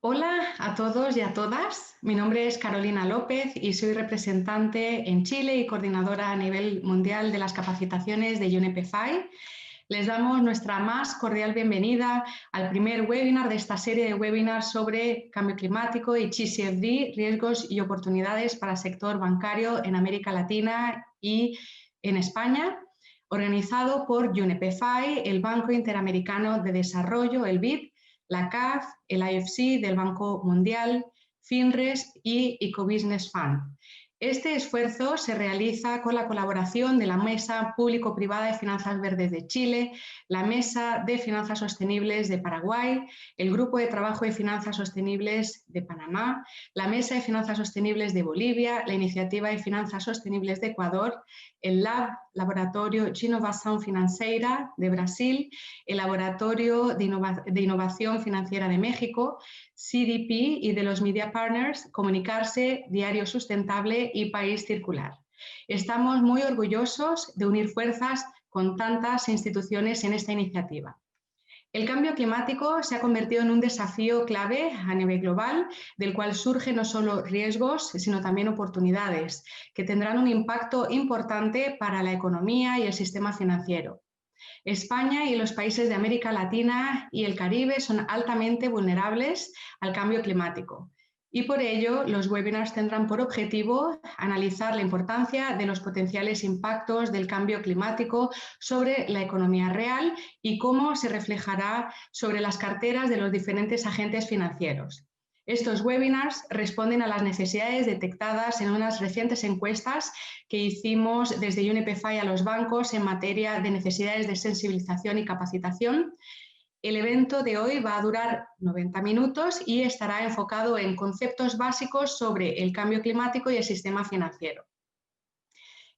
Hola a todos y a todas. Mi nombre es Carolina López y soy representante en Chile y coordinadora a nivel mundial de las capacitaciones de UNEP-FI. Les damos nuestra más cordial bienvenida al primer webinar de esta serie de webinars sobre cambio climático y TCFD, riesgos y oportunidades para el sector bancario en América Latina y en España, organizado por UNEP-FI, el Banco Interamericano de Desarrollo, el BID, la CAF, el IFC del Banco Mundial, FINRES y Ecobusiness Fund. Este esfuerzo se realiza con la colaboración de la Mesa Público-Privada de Finanzas Verdes de Chile, la Mesa de Finanzas Sostenibles de Paraguay, el Grupo de Trabajo de Finanzas Sostenibles de Panamá, la Mesa de Finanzas Sostenibles de Bolivia, la Iniciativa de Finanzas Sostenibles de Ecuador, el Laboratorio de Inovación Financiera de Brasil, el Laboratorio de Innovación Financiera de México, CDP y de los Media Partners, Comunicarse, Diario Sustentable y País Circular. Estamos muy orgullosos de unir fuerzas con tantas instituciones en esta iniciativa. El cambio climático se ha convertido en un desafío clave a nivel global, del cual surgen no solo riesgos, sino también oportunidades, que tendrán un impacto importante para la economía y el sistema financiero. España y los países de América Latina y el Caribe son altamente vulnerables al cambio climático. Y por ello, los webinars tendrán por objetivo analizar la importancia de los potenciales impactos del cambio climático sobre la economía real y cómo se reflejará sobre las carteras de los diferentes agentes financieros. Estos webinars responden a las necesidades detectadas en unas recientes encuestas que hicimos desde UNEP-FI a los bancos en materia de necesidades de sensibilización y capacitación. El evento de hoy va a durar 90 minutos y estará enfocado en conceptos básicos sobre el cambio climático y el sistema financiero.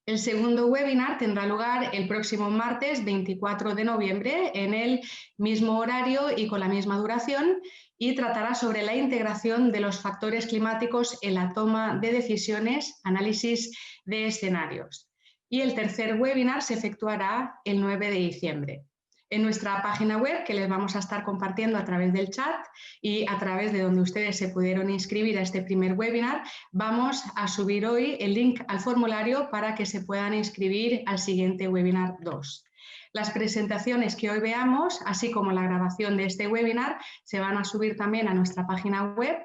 El segundo webinar tendrá lugar el próximo martes 24 de noviembre en el mismo horario y con la misma duración y tratará sobre la integración de los factores climáticos en la toma de decisiones, análisis de escenarios. Y el tercer webinar se efectuará el 9 de diciembre. En nuestra página web, que les vamos a estar compartiendo a través del chat y a través de donde ustedes se pudieron inscribir a este primer webinar, vamos a subir hoy el link al formulario para que se puedan inscribir al siguiente webinar 2. Las presentaciones que hoy veamos, así como la grabación de este webinar, se van a subir también a nuestra página web.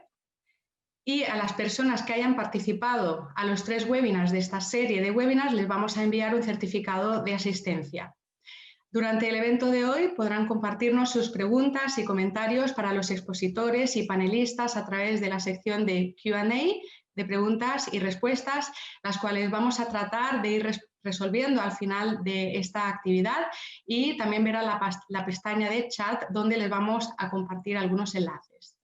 Y a las personas que hayan participado a los 3 webinars de esta serie de webinars les vamos a enviar un certificado de asistencia. Durante el evento de hoy podrán compartirnos sus preguntas y comentarios para los expositores y panelistas a través de la sección de Q&A, de preguntas y respuestas, las cuales vamos a tratar de ir resolviendo al final de esta actividad, y también verán la pestaña de chat donde les vamos a compartir algunos enlaces.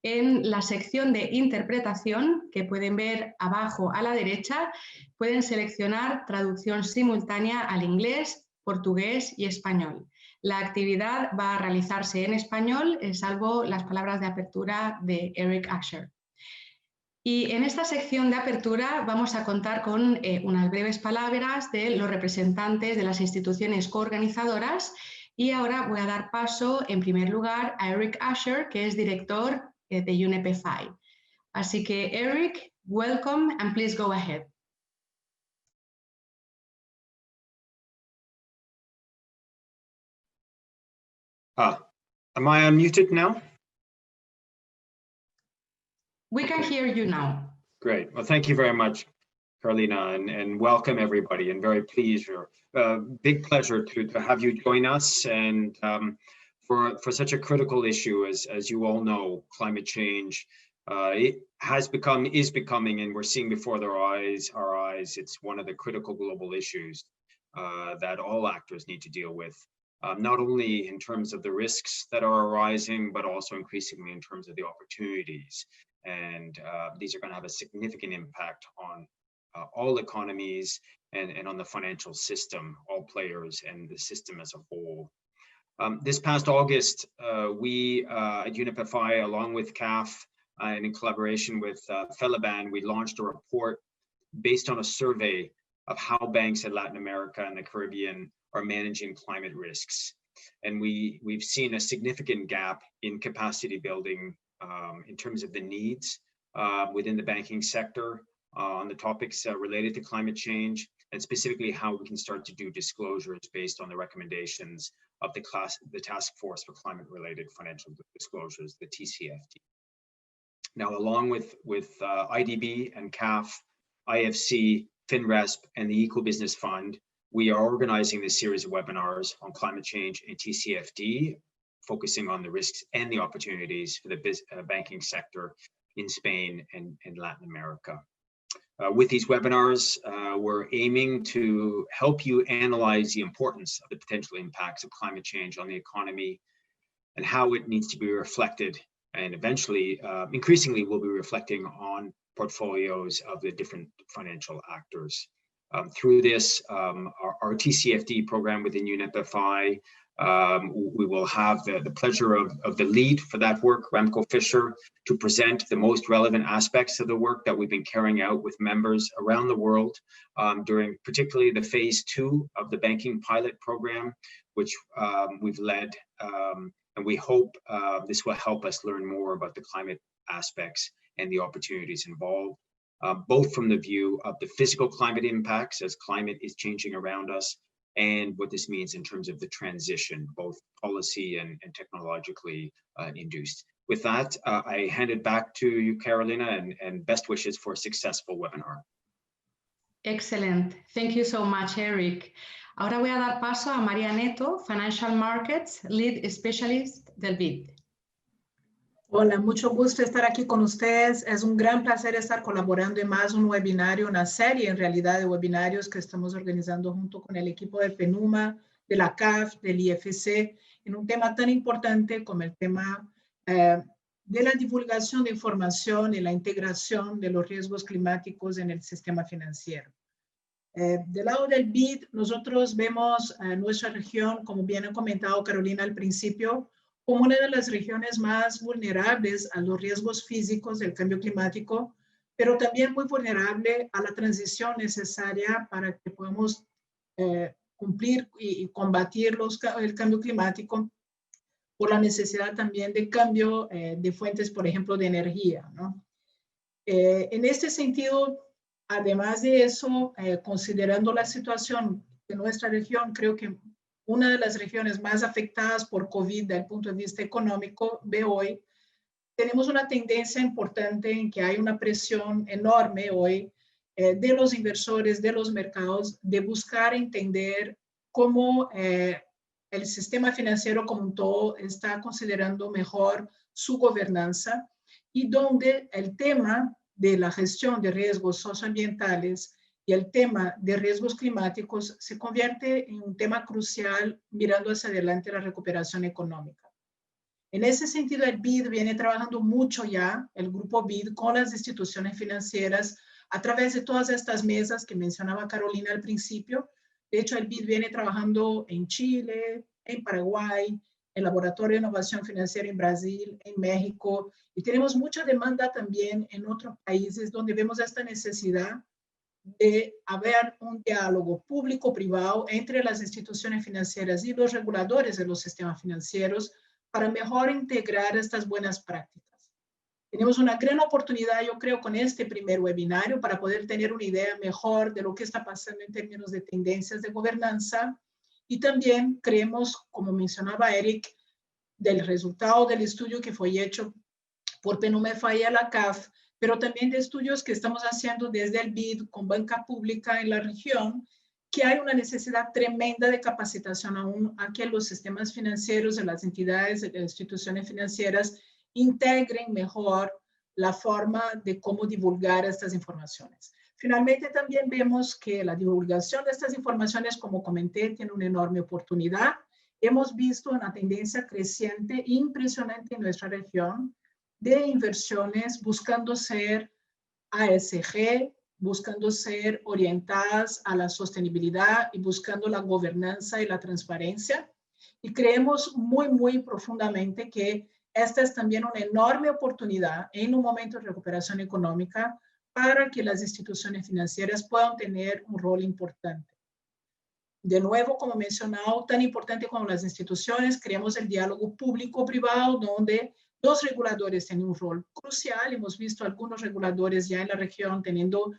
En la sección de interpretación, que pueden ver abajo a la derecha, pueden seleccionar traducción simultánea al inglés, portugués y español. La actividad va a realizarse en español, salvo las palabras de apertura de Eric Asher. Y en esta sección de apertura vamos a contar con unas breves palabras de los representantes de las instituciones coorganizadoras, y ahora voy a dar paso en primer lugar a Eric Asher, que es director de UNEP-FI. Así que Eric, welcome and please go ahead. Am I unmuted now? We can hear you now. Great. Well, thank you very much, Carolina, and welcome everybody, and very pleased, big pleasure to have you join us, and for such a critical issue as you all know, climate change. It is becoming, and we're seeing before our eyes, it's one of the critical global issues that all actors need to deal with. Not only in terms of the risks that are arising, but also increasingly in terms of the opportunities. And these are going to have a significant impact on all economies and on the financial system, all players, and the system as a whole. This past August, we at UNEP-FI, along with CAF, and in collaboration with Felaban, we launched a report based on a survey of how banks in Latin America and the Caribbean are managing climate risks. And we've seen a significant gap in capacity building in terms of the needs within the banking sector on the topics related to climate change, and specifically how we can start to do disclosures based on the recommendations of the Task Force for Climate-Related Financial Disclosures, the TCFD. Now, along with IDB and CAF, IFC, FinResp, and the Eco-Business Fund, we are organizing this series of webinars on climate change and TCFD, focusing on the risks and the opportunities for the banking sector in Spain and Latin America. With these webinars, we're aiming to help you analyze the importance of the potential impacts of climate change on the economy and how it needs to be reflected, and eventually, increasingly, we'll be reflecting on portfolios of the different financial actors. Through this, our TCFD program within UNEP-FI, we will have the pleasure of the lead for that work, Remco Fischer, to present the most relevant aspects of the work that we've been carrying out with members around the world during particularly the phase 2 of the banking pilot program, which we've led. And we hope this will help us learn more about the climate aspects and the opportunities involved, both from the view of the physical climate impacts as climate is changing around us, and what this means in terms of the transition, both policy and technologically induced. With that, I hand it back to you, Carolina, and best wishes for a successful webinar. Excellent. Thank you so much, Eric. Ahora voy a dar paso a María Neto, Financial Markets Lead Specialist del BID. Hola, mucho gusto estar aquí con ustedes. Es un gran placer estar colaborando en más un webinario, una serie en realidad de webinarios que estamos organizando junto con el equipo de PENUMA, de la CAF, del IFC, en un tema tan importante como el tema de la divulgación de información y la integración de los riesgos climáticos en el sistema financiero. Del lado del BID, nosotros vemos nuestra región, como bien ha comentado Carolina al principio, como una de las regiones más vulnerables a los riesgos físicos del cambio climático, pero también muy vulnerable a la transición necesaria para que podamos cumplir y combatir el cambio climático, por la necesidad también de cambio de fuentes, por ejemplo, de energía, ¿no? En este sentido, además de eso, considerando la situación de nuestra región, creo que una de las regiones más afectadas por COVID desde el punto de vista económico de hoy, tenemos una tendencia importante en que hay una presión enorme hoy de los inversores, de los mercados, de buscar entender cómo el sistema financiero como un todo está considerando mejor su gobernanza y donde el tema de la gestión de riesgos socioambientales y el tema de riesgos climáticos se convierte en un tema crucial mirando hacia adelante la recuperación económica. En ese sentido, el BID viene trabajando mucho ya, el grupo BID, con las instituciones financieras a través de todas estas mesas que mencionaba Carolina al principio. De hecho, el BID viene trabajando en Chile, en Paraguay, en Laboratorio de Innovación Financiera en Brasil, en México, y tenemos mucha demanda también en otros países donde vemos esta necesidad de haber un diálogo público-privado entre las instituciones financieras y los reguladores de los sistemas financieros para mejor integrar estas buenas prácticas. Tenemos una gran oportunidad, yo creo, con este primer webinario para poder tener una idea mejor de lo que está pasando en términos de tendencias de gobernanza y también creemos, como mencionaba Eric, del resultado del estudio que fue hecho por PENUMA-FI y la CAF, pero también de estudios que estamos haciendo desde el BID con banca pública en la región, que hay una necesidad tremenda de capacitación aún a que los sistemas financieros de las entidades, de las instituciones financieras integren mejor la forma de cómo divulgar estas informaciones. Finalmente, también vemos que la divulgación de estas informaciones, como comenté, tiene una enorme oportunidad. Hemos visto una tendencia creciente e impresionante en nuestra región de inversiones buscando ser ASG, buscando ser orientadas a la sostenibilidad y buscando la gobernanza y la transparencia. Y creemos muy profundamente que esta es también una enorme oportunidad en un momento de recuperación económica para que las instituciones financieras puedan tener un rol importante. De nuevo, como mencionado, tan importante como las instituciones, creamos el diálogo público-privado donde Los reguladores tienen un rol crucial. Hemos visto algunos reguladores ya en la región teniendo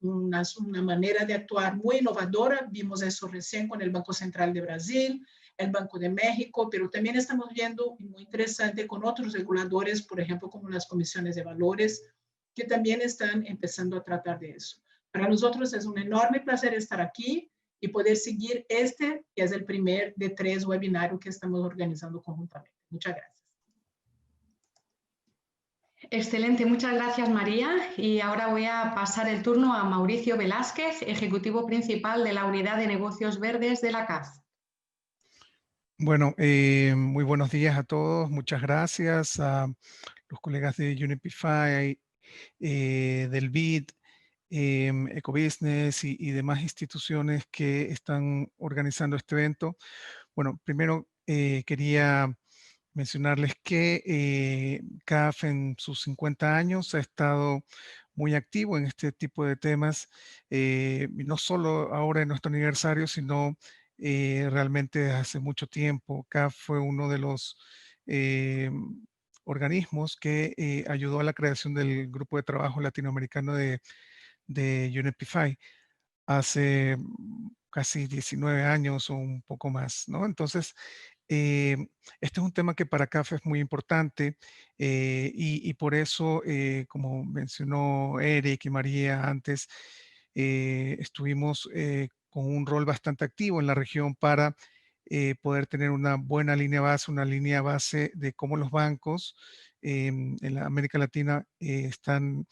una manera de actuar muy innovadora. Vimos eso recién con el Banco Central de Brasil, el Banco de México, pero también estamos viendo, muy interesante, con otros reguladores, por ejemplo, como las comisiones de valores, que también están empezando a tratar de eso. Para nosotros es un enorme placer estar aquí y poder seguir que es el primer de 3 webinarios que estamos organizando conjuntamente. Muchas gracias. Excelente, muchas gracias María. Y ahora voy a pasar el turno a Mauricio Velázquez, Ejecutivo Principal de la Unidad de Negocios Verdes de la CAF. Bueno, muy buenos días a todos. Muchas gracias a los colegas de Unipify, del BID, Ecobusiness y demás instituciones que están organizando este evento. Bueno, primero quería mencionarles que CAF en sus 50 años ha estado muy activo en este tipo de temas, no solo ahora en nuestro aniversario, sino realmente desde hace mucho tiempo. CAF fue uno de los organismos que ayudó a la creación del grupo de trabajo latinoamericano de Unipify hace casi 19 años o un poco más, ¿no? Entonces, este es un tema que para CAF es muy importante y por eso, como mencionó Eric y María antes, estuvimos con un rol bastante activo en la región para poder tener una buena una línea base de cómo los bancos en la América Latina están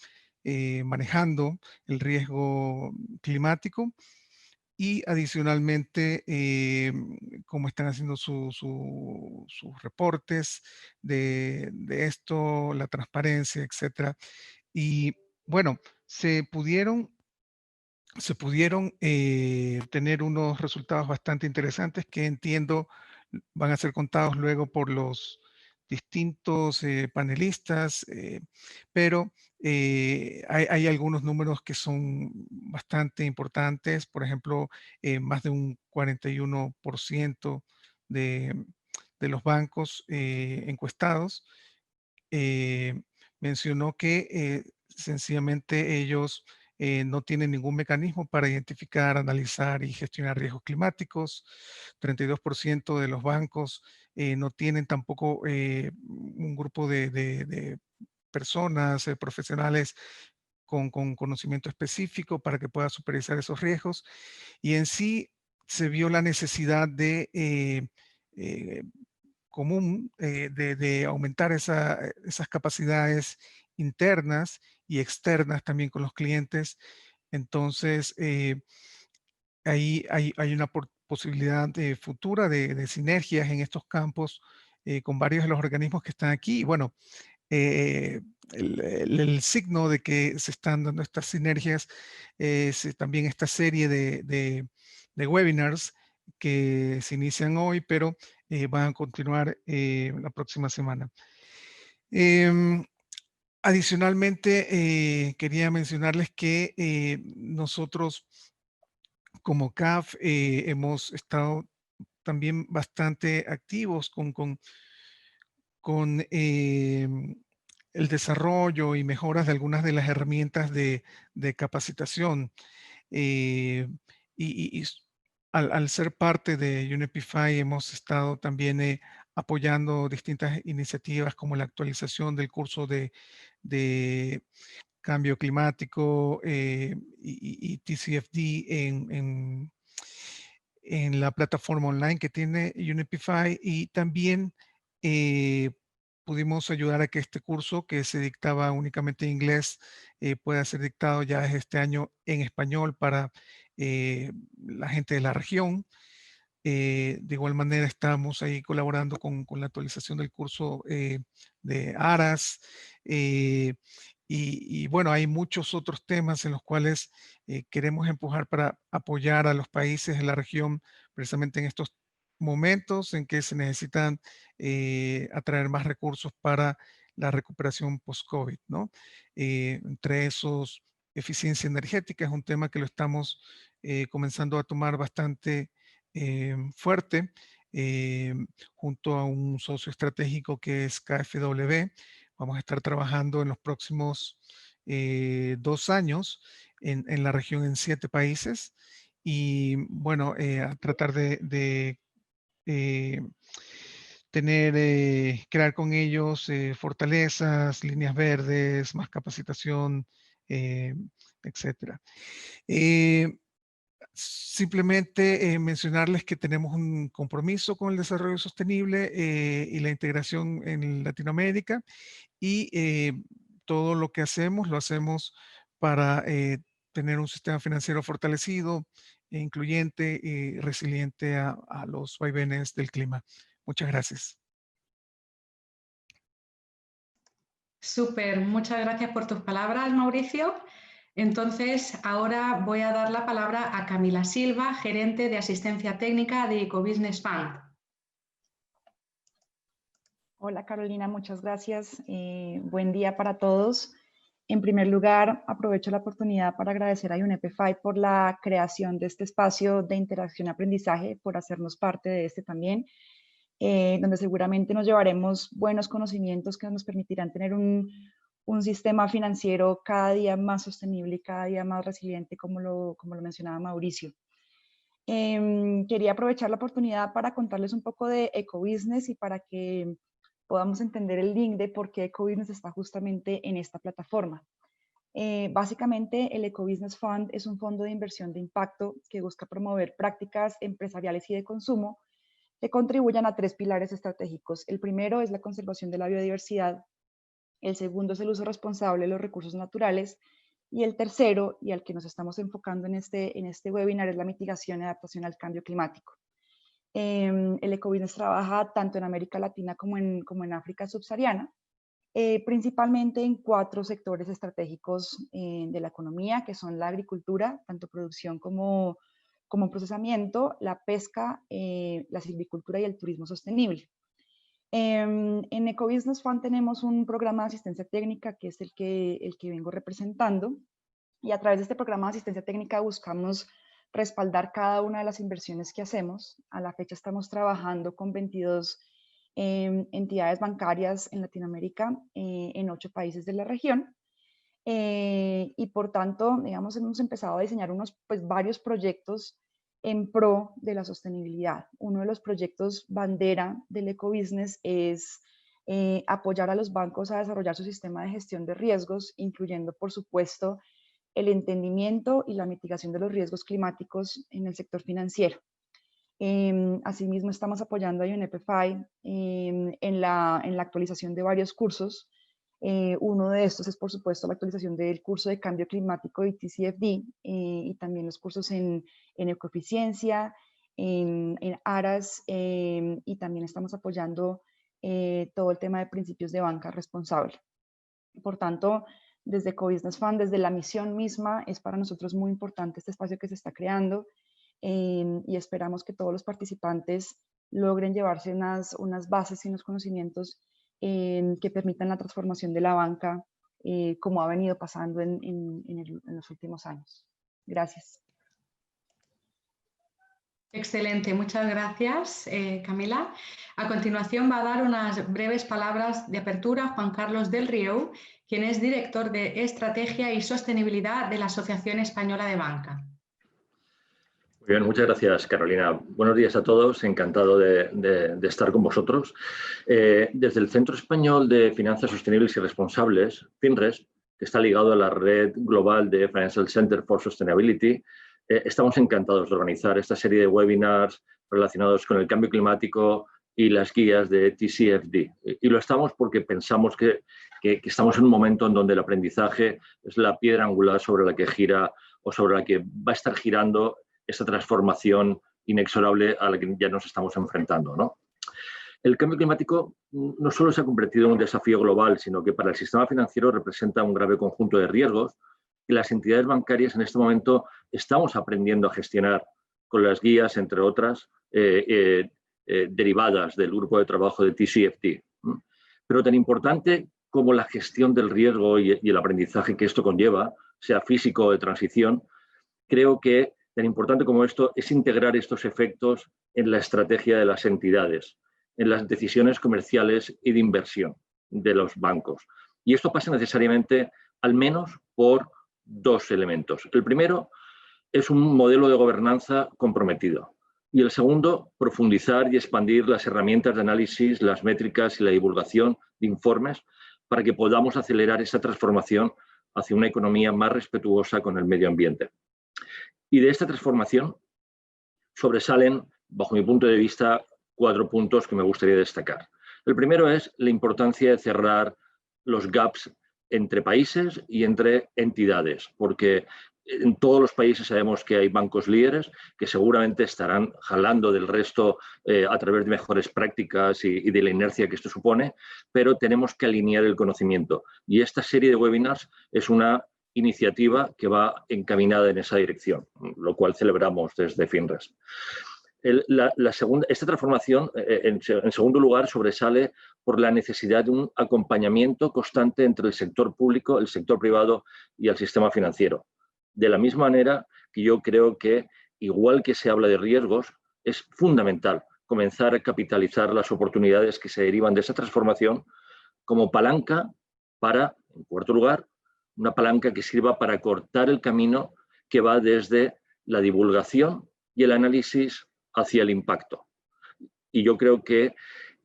manejando el riesgo climático y adicionalmente cómo están haciendo sus reportes de esto, la transparencia, etcétera. Y bueno, se pudieron tener unos resultados bastante interesantes que entiendo van a ser contados luego por los distintos panelistas, pero hay algunos números que son bastante importantes. Por ejemplo, más de un 41% de, de los bancos encuestados eh, mencionó que sencillamente ellos no tienen ningún mecanismo para identificar, analizar y gestionar riesgos climáticos. 32% de los bancos no tienen tampoco un grupo de personas, profesionales con conocimiento específico para que pueda supervisar esos riesgos. Y en sí se vio la necesidad de eh, común de aumentar esas capacidades internas y externas también con los clientes. Entonces, ahí hay una posibilidad futura de sinergias en estos campos con varios de los organismos que están aquí. Y bueno, eh, el signo de que se están dando estas sinergias es también esta serie de webinars que se inician hoy, pero van a continuar la próxima semana. Em, Adicionalmente, quería mencionarles que nosotros como CAF hemos estado también bastante activos con el desarrollo y mejoras de algunas de las herramientas de capacitación. eh, al ser parte de Unipify hemos estado también apoyando distintas iniciativas como la actualización del curso de cambio climático y TCFD en la plataforma online que tiene Unipify y también eh, pudimos ayudar a que este curso que se dictaba únicamente en inglés pueda ser dictado ya desde este año en español para la gente de la región. De igual manera estamos ahí colaborando con la actualización del curso de ARAS y bueno, hay muchos otros temas en los cuales queremos empujar para apoyar a los países de la región precisamente en estos momentos en que se necesitan atraer más recursos para la recuperación post-COVID, ¿no? Entre esos, eficiencia energética es un tema que lo estamos comenzando a tomar bastante fuerte junto a un socio estratégico que es KfW. Vamos a estar trabajando en los próximos 2 años en la región en 7 países y bueno, a tratar de crear con ellos fortalezas, líneas verdes, más capacitación, etcétera. Simplemente mencionarles que tenemos un compromiso con el desarrollo sostenible y la integración en Latinoamérica y todo lo que hacemos, lo hacemos para tener un sistema financiero fortalecido, incluyente y resiliente a los vaivenes del clima. Muchas gracias. Súper, muchas gracias por tus palabras, Mauricio. Entonces, ahora voy a dar la palabra a Camila Silva, gerente de asistencia técnica de Ecobusiness Fund. Hola Carolina, muchas gracias. Buen día para todos. En primer lugar, aprovecho la oportunidad para agradecer a UNEP-FI por la creación de este espacio de interacción y aprendizaje, por hacernos parte de este también, donde seguramente nos llevaremos buenos conocimientos que nos permitirán tener un sistema financiero cada día más sostenible y cada día más resiliente, como lo mencionaba Mauricio. Quería aprovechar la oportunidad para contarles un poco de Ecobusiness y para que podamos entender el link de por qué Ecobusiness está justamente en esta plataforma. Básicamente, el Ecobusiness Fund es un fondo de inversión de impacto que busca promover prácticas empresariales y de consumo que contribuyan a 3 pilares estratégicos. El primero es la conservación de la biodiversidad, el segundo es el uso responsable de los recursos naturales y el tercero, y al que nos estamos enfocando en este webinar, es la mitigación y adaptación al cambio climático. El Ecobusiness trabaja tanto en América Latina como en África subsahariana, principalmente en 4 sectores estratégicos de la economía, que son la agricultura, tanto producción como procesamiento, la pesca, la silvicultura y el turismo sostenible. En Ecobusiness Fund tenemos un programa de asistencia técnica que es el que vengo representando, y a través de este programa de asistencia técnica buscamos respaldar cada una de las inversiones que hacemos. A la fecha estamos trabajando con 22 entidades bancarias en Latinoamérica, en 8 países de la región. Y por tanto, digamos, hemos empezado a diseñar varios proyectos en pro de la sostenibilidad. Uno de los proyectos bandera del Ecobusiness es apoyar a los bancos a desarrollar su sistema de gestión de riesgos, incluyendo, por supuesto, el entendimiento y la mitigación de los riesgos climáticos en el sector financiero. Asimismo, estamos apoyando a UNEP-FI en la actualización de varios cursos. Uno de estos es, por supuesto, la actualización del curso de cambio climático de TCFD y también los cursos en ecoeficiencia, en ARAS, y también estamos apoyando todo el tema de principios de banca responsable. Por tanto, desde Ecobusiness Fund, desde la misión misma, es para nosotros muy importante este espacio que se está creando y esperamos que todos los participantes logren llevarse unas bases y unos conocimientos que permitan la transformación de la banca como ha venido pasando en los últimos años. Gracias. Excelente, muchas gracias, Camila. A continuación va a dar unas breves palabras de apertura Juan Carlos del Río, quien es director de Estrategia y Sostenibilidad de la Asociación Española de Banca. Muy bien, muchas gracias, Carolina. Buenos días a todos, encantado de estar con vosotros. Desde el Centro Español de Finanzas Sostenibles y Responsables, FINRES, que está ligado a la red global de Financial Center for Sustainability, estamos encantados de organizar esta serie de webinars relacionados con el cambio climático y las guías de TCFD. Y lo estamos porque pensamos que estamos en un momento en donde el aprendizaje es la piedra angular sobre la que gira o sobre la que va a estar girando esta transformación inexorable a la que ya nos estamos enfrentando, ¿no? El cambio climático no solo se ha convertido en un desafío global, sino que para el sistema financiero representa un grave conjunto de riesgos que las entidades bancarias en este momento estamos aprendiendo a gestionar con las guías, entre otras, derivadas del grupo de trabajo de TCFD. Pero tan importante como la gestión del riesgo y el aprendizaje que esto conlleva, sea físico o de transición, creo que tan importante como esto es integrar estos efectos en la estrategia de las entidades, en las decisiones comerciales y de inversión de los bancos. Y esto pasa necesariamente, al menos, por dos elementos. El primero es un modelo de gobernanza comprometido. Y el segundo, profundizar y expandir las herramientas de análisis, las métricas y la divulgación de informes para que podamos acelerar esa transformación hacia una economía más respetuosa con el medio ambiente. Y de esta transformación sobresalen, bajo mi punto de vista, 4 puntos que me gustaría destacar. El primero es la importancia de cerrar los gaps entre países y entre entidades, porque en todos los países sabemos que hay bancos líderes que seguramente estarán jalando del resto a través de mejores prácticas y de la inercia que esto supone, pero tenemos que alinear el conocimiento. Y esta serie de webinars es una iniciativa que va encaminada en esa dirección, lo cual celebramos desde FinRes. Esta transformación, en segundo lugar, sobresale por la necesidad de un acompañamiento constante entre el sector público, el sector privado y el sistema financiero. De la misma manera que yo creo que, igual que se habla de riesgos, es fundamental comenzar a capitalizar las oportunidades que se derivan de esa transformación como palanca para, en cuarto lugar, una palanca que sirva para cortar el camino que va desde la divulgación y el análisis hacia el impacto. Y yo creo que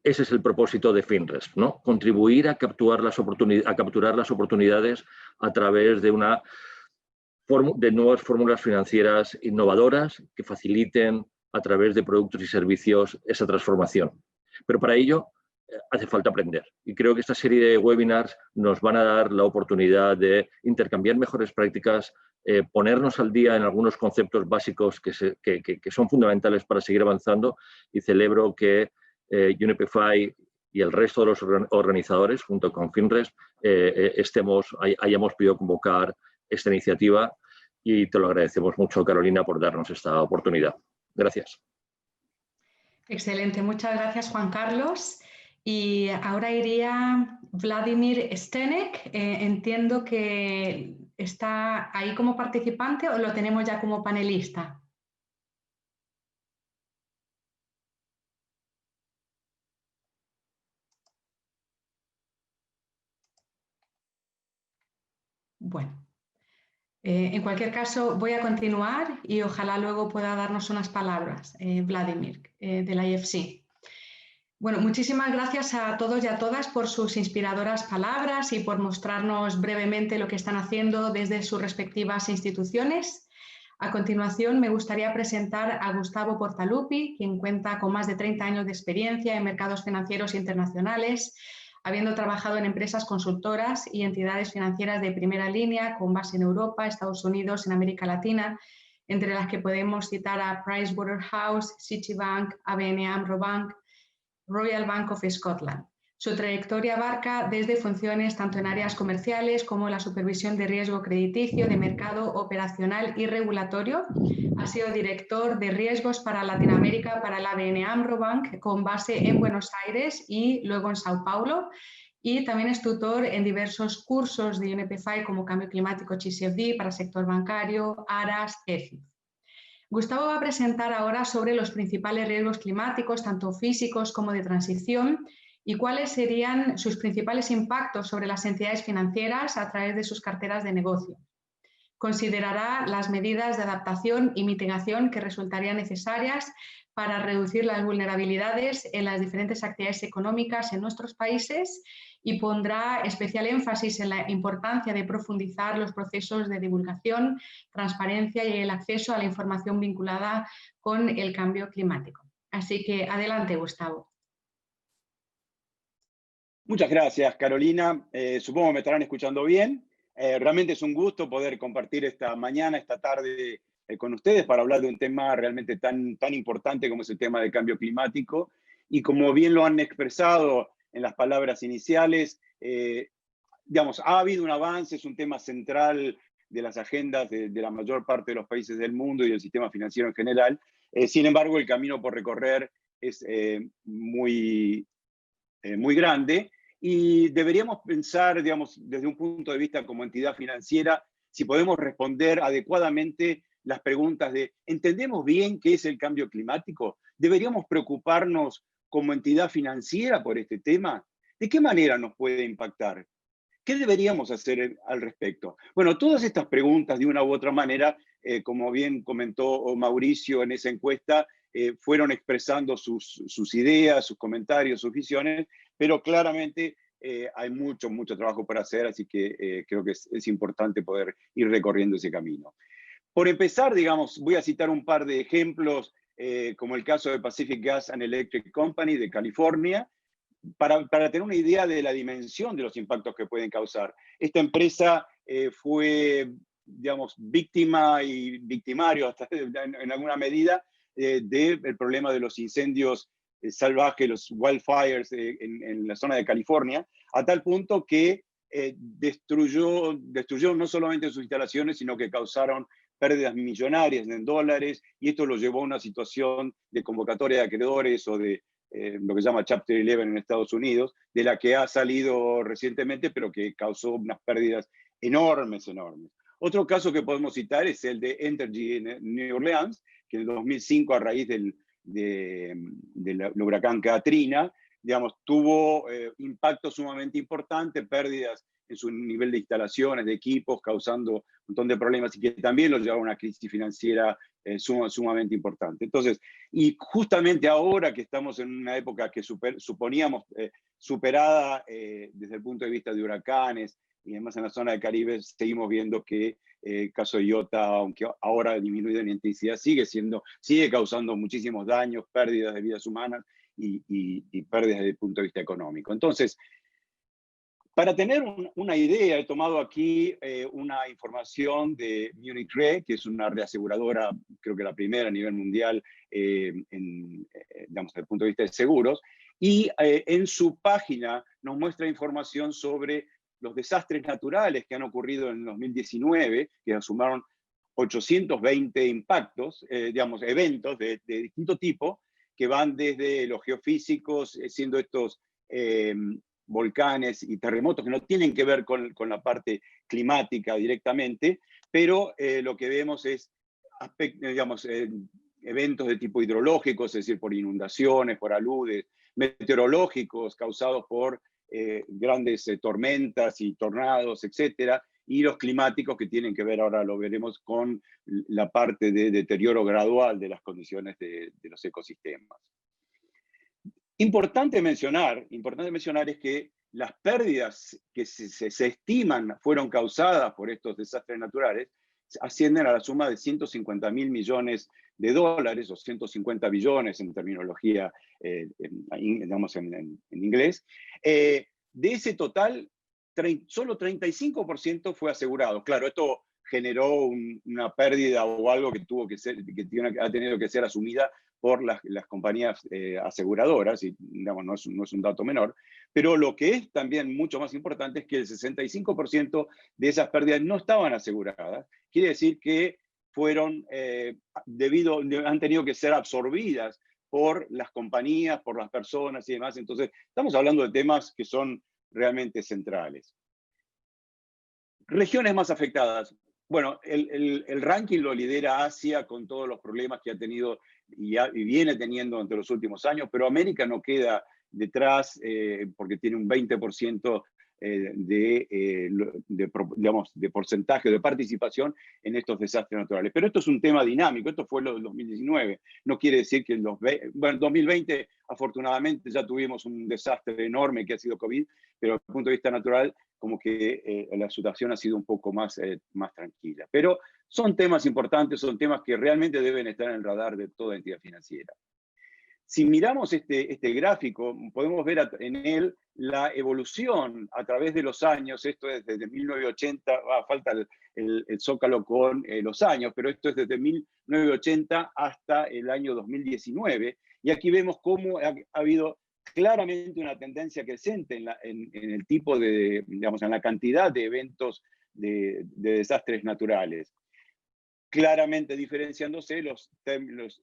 ese es el propósito de FinRes, ¿no? Contribuir a capturar las oportunidades a través de nuevas fórmulas financieras innovadoras que faciliten a través de productos y servicios esa transformación. Pero para ello hace falta aprender. Y creo que esta serie de webinars nos van a dar la oportunidad de intercambiar mejores prácticas, ponernos al día en algunos conceptos básicos que son fundamentales para seguir avanzando, y celebro que UNEP-FI y el resto de los organizadores, junto con FinRes, hayamos podido convocar esta iniciativa, y te lo agradecemos mucho, Carolina, por darnos esta oportunidad. Gracias. Excelente, muchas gracias, Juan Carlos. Y ahora iría Vladimir Stenek. Entiendo que está ahí como participante o lo tenemos ya como panelista. Bueno, en cualquier caso voy a continuar y ojalá luego pueda darnos unas palabras, Vladimir, de la IFC. Bueno, muchísimas gracias a todos y a todas por sus inspiradoras palabras y por mostrarnos brevemente lo que están haciendo desde sus respectivas instituciones. A continuación, me gustaría presentar a Gustavo Portaluppi, quien cuenta con más de 30 años de experiencia en mercados financieros internacionales, habiendo trabajado en empresas consultoras y entidades financieras de primera línea con base en Europa, Estados Unidos, en América Latina, entre las que podemos citar a Pricewaterhouse, Citibank, ABN AMRO Bank, Royal Bank of Scotland. Su trayectoria abarca desde funciones tanto en áreas comerciales como la supervisión de riesgo crediticio, de mercado operacional y regulatorio. Ha sido director de riesgos para Latinoamérica para el ABN AMRO Bank, con base en Buenos Aires y luego en Sao Paulo. Y también es tutor en diversos cursos de UNEP-FI como Cambio Climático TCFD para sector bancario, ARAS, EFI. Gustavo va a presentar ahora sobre los principales riesgos climáticos, tanto físicos como de transición, y cuáles serían sus principales impactos sobre las entidades financieras a través de sus carteras de negocio. Considerará las medidas de adaptación y mitigación que resultarían necesarias para reducir las vulnerabilidades en las diferentes actividades económicas en nuestros países, y pondrá especial énfasis en la importancia de profundizar los procesos de divulgación, transparencia y el acceso a la información vinculada con el cambio climático. Así que adelante, Gustavo. Muchas gracias, Carolina. Supongo que me estarán escuchando bien. Realmente es un gusto poder compartir esta mañana, esta tarde con ustedes para hablar de un tema realmente tan importante como es el tema del cambio climático. Y como bien lo han expresado en las palabras iniciales, digamos, ha habido un avance, es un tema central de las agendas de la mayor parte de los países del mundo y del sistema financiero en general. Sin embargo, el camino por recorrer es muy grande, y deberíamos pensar, digamos, desde un punto de vista como entidad financiera, si podemos responder adecuadamente las preguntas de, ¿entendemos bien qué es el cambio climático? ¿Deberíamos preocuparnos como entidad financiera por este tema? ¿De qué manera nos puede impactar? ¿Qué deberíamos hacer al respecto? Bueno, todas estas preguntas, de una u otra manera, como bien comentó Mauricio en esa encuesta, fueron expresando sus ideas, sus comentarios, sus visiones, pero claramente hay mucho trabajo por hacer, así que creo que es importante poder ir recorriendo ese camino. Por empezar, digamos, voy a citar un par de ejemplos, como el caso de Pacific Gas and Electric Company de California, para tener una idea de la dimensión de los impactos que pueden causar. Esta empresa fue, digamos, víctima y victimario hasta en alguna medida del problema de los incendios salvajes, los wildfires en la zona de California, a tal punto que destruyó no solamente sus instalaciones, sino que causaron pérdidas millonarias en dólares, y esto lo llevó a una situación de convocatoria de acreedores o de lo que se llama Chapter 11 en Estados Unidos, de la que ha salido recientemente, pero que causó unas pérdidas enormes. Otro caso que podemos citar es el de Entergy en New Orleans, que en el 2005, a raíz del huracán Katrina, digamos, tuvo impacto sumamente importante, pérdidas en su nivel de instalaciones, de equipos, causando un montón de problemas, y que también lo llevó a una crisis financiera sumamente importante. Entonces, y justamente ahora que estamos en una época que suponíamos superada desde el punto de vista de huracanes, y además en la zona del Caribe seguimos viendo que el caso de Iota, aunque ahora ha disminuido en intensidad, sigue causando muchísimos daños, pérdidas de vidas humanas y pérdidas desde el punto de vista económico. Entonces, para tener una idea, he tomado aquí una información de Munich Re, que es una reaseguradora, creo que la primera a nivel mundial, digamos, desde el punto de vista de seguros, y en su página nos muestra información sobre los desastres naturales que han ocurrido en 2019, que sumaron 820 impactos, digamos, eventos de distinto tipo, que van desde los geofísicos, siendo estos volcanes y terremotos que no tienen que ver con la parte climática directamente, pero lo que vemos es digamos, eventos de tipo hidrológico, es decir, por inundaciones, por aludes, meteorológicos causados por grandes tormentas y tornados, etcétera, y los climáticos que tienen que ver, ahora lo veremos, con la parte de deterioro gradual de las condiciones de los ecosistemas. Importante mencionar es que las pérdidas que se estiman fueron causadas por estos desastres naturales ascienden a la suma de 150.000 millones de dólares, o 150 billones en terminología, digamos en inglés. De ese total, solo 35% fue asegurado. Claro, esto generó una pérdida o algo que ha tenido que ser asumida por las compañías aseguradoras, y digamos, no es un dato menor, pero lo que es también mucho más importante es que el 65% de esas pérdidas no estaban aseguradas. Quiere decir que han tenido que ser absorbidas por las compañías, por las personas y demás. Entonces, estamos hablando de temas que son realmente centrales. Regiones más afectadas. Bueno, el ranking lo lidera Asia con todos los problemas que ha tenido y viene teniendo entre los últimos años, pero América no queda detrás porque tiene un 20% de porcentaje de participación en estos desastres naturales. Pero esto es un tema dinámico, esto fue lo del 2019. No quiere decir que en 2020 afortunadamente ya tuvimos un desastre enorme que ha sido COVID, pero desde el punto de vista natural como que la situación ha sido un poco más tranquila. Pero son temas importantes, son temas que realmente deben estar en el radar de toda entidad financiera. Si miramos este gráfico, podemos ver en él la evolución a través de los años. Esto es desde 1980, falta el zócalo con los años, pero esto es desde 1980 hasta el año 2019. Y aquí vemos cómo ha habido claramente una tendencia creciente en el tipo digamos, en la cantidad de eventos de desastres naturales. Claramente diferenciándose los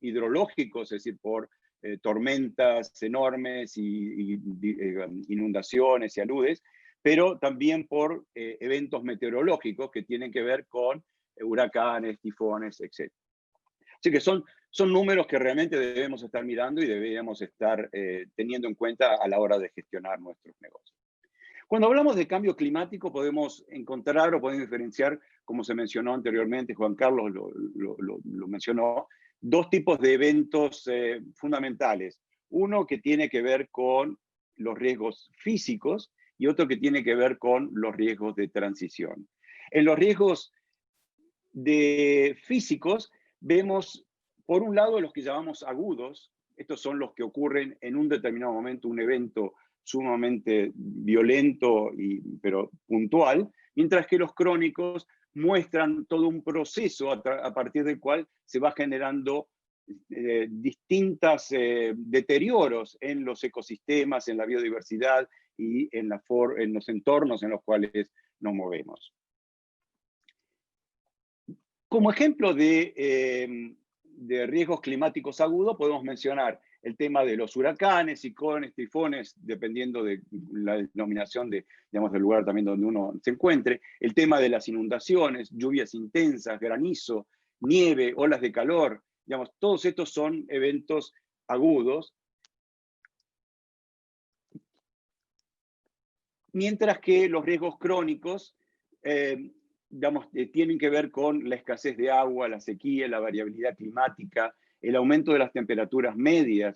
hidrológicos, es decir, por tormentas enormes y inundaciones y aludes, pero también por eventos meteorológicos que tienen que ver con huracanes, tifones, etc. Así que son números que realmente debemos estar mirando y deberíamos estar teniendo en cuenta a la hora de gestionar nuestros negocios. Cuando hablamos de cambio climático podemos encontrar o podemos diferenciar, como se mencionó anteriormente, Juan Carlos lo mencionó, dos tipos de eventos fundamentales. Uno que tiene que ver con los riesgos físicos y otro que tiene que ver con los riesgos de transición. En los riesgos físicos vemos, por un lado, los que llamamos agudos. Estos son los que ocurren en un determinado momento, un evento sumamente violento, pero puntual, mientras que los crónicos muestran todo un proceso a partir del cual se va generando distintos deterioros en los ecosistemas, en la biodiversidad y en los entornos en los cuales nos movemos. Como ejemplo de riesgos climáticos agudos podemos mencionar el tema de los huracanes, ciclones, tifones, dependiendo de la denominación del lugar también donde uno se encuentre, el tema de las inundaciones, lluvias intensas, granizo, nieve, olas de calor, todos estos son eventos agudos, mientras que los riesgos crónicos tienen que ver con la escasez de agua, la sequía, la variabilidad climática, el aumento de las temperaturas medias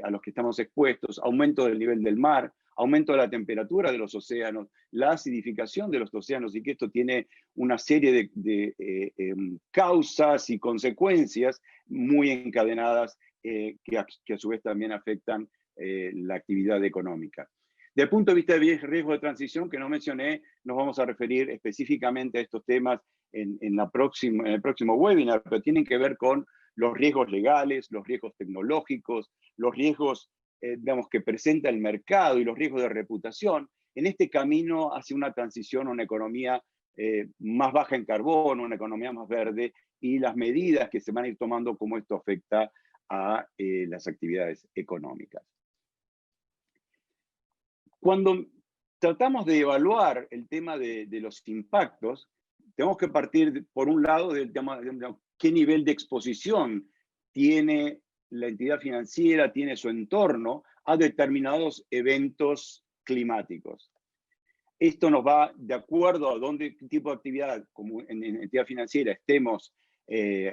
a los que estamos expuestos, aumento del nivel del mar, aumento de la temperatura de los océanos, la acidificación de los océanos, y que esto tiene una serie de causas y consecuencias muy encadenadas que a su vez también afectan la actividad económica. Desde el punto de vista de riesgo de transición, que no mencioné, nos vamos a referir específicamente a estos temas en el próximo webinar, pero tienen que ver con los riesgos legales, los riesgos tecnológicos, los riesgos que presenta el mercado y los riesgos de reputación, en este camino hacia una transición a una economía más baja en carbono, una economía más verde, y las medidas que se van a ir tomando, cómo esto afecta a las actividades económicas. Cuando tratamos de evaluar el tema de los impactos, tenemos que partir, por un lado, del tema de qué nivel de exposición tiene la entidad financiera, tiene su entorno a determinados eventos climáticos. Esto nos va de acuerdo a qué tipo de actividad, como en entidad financiera, estemos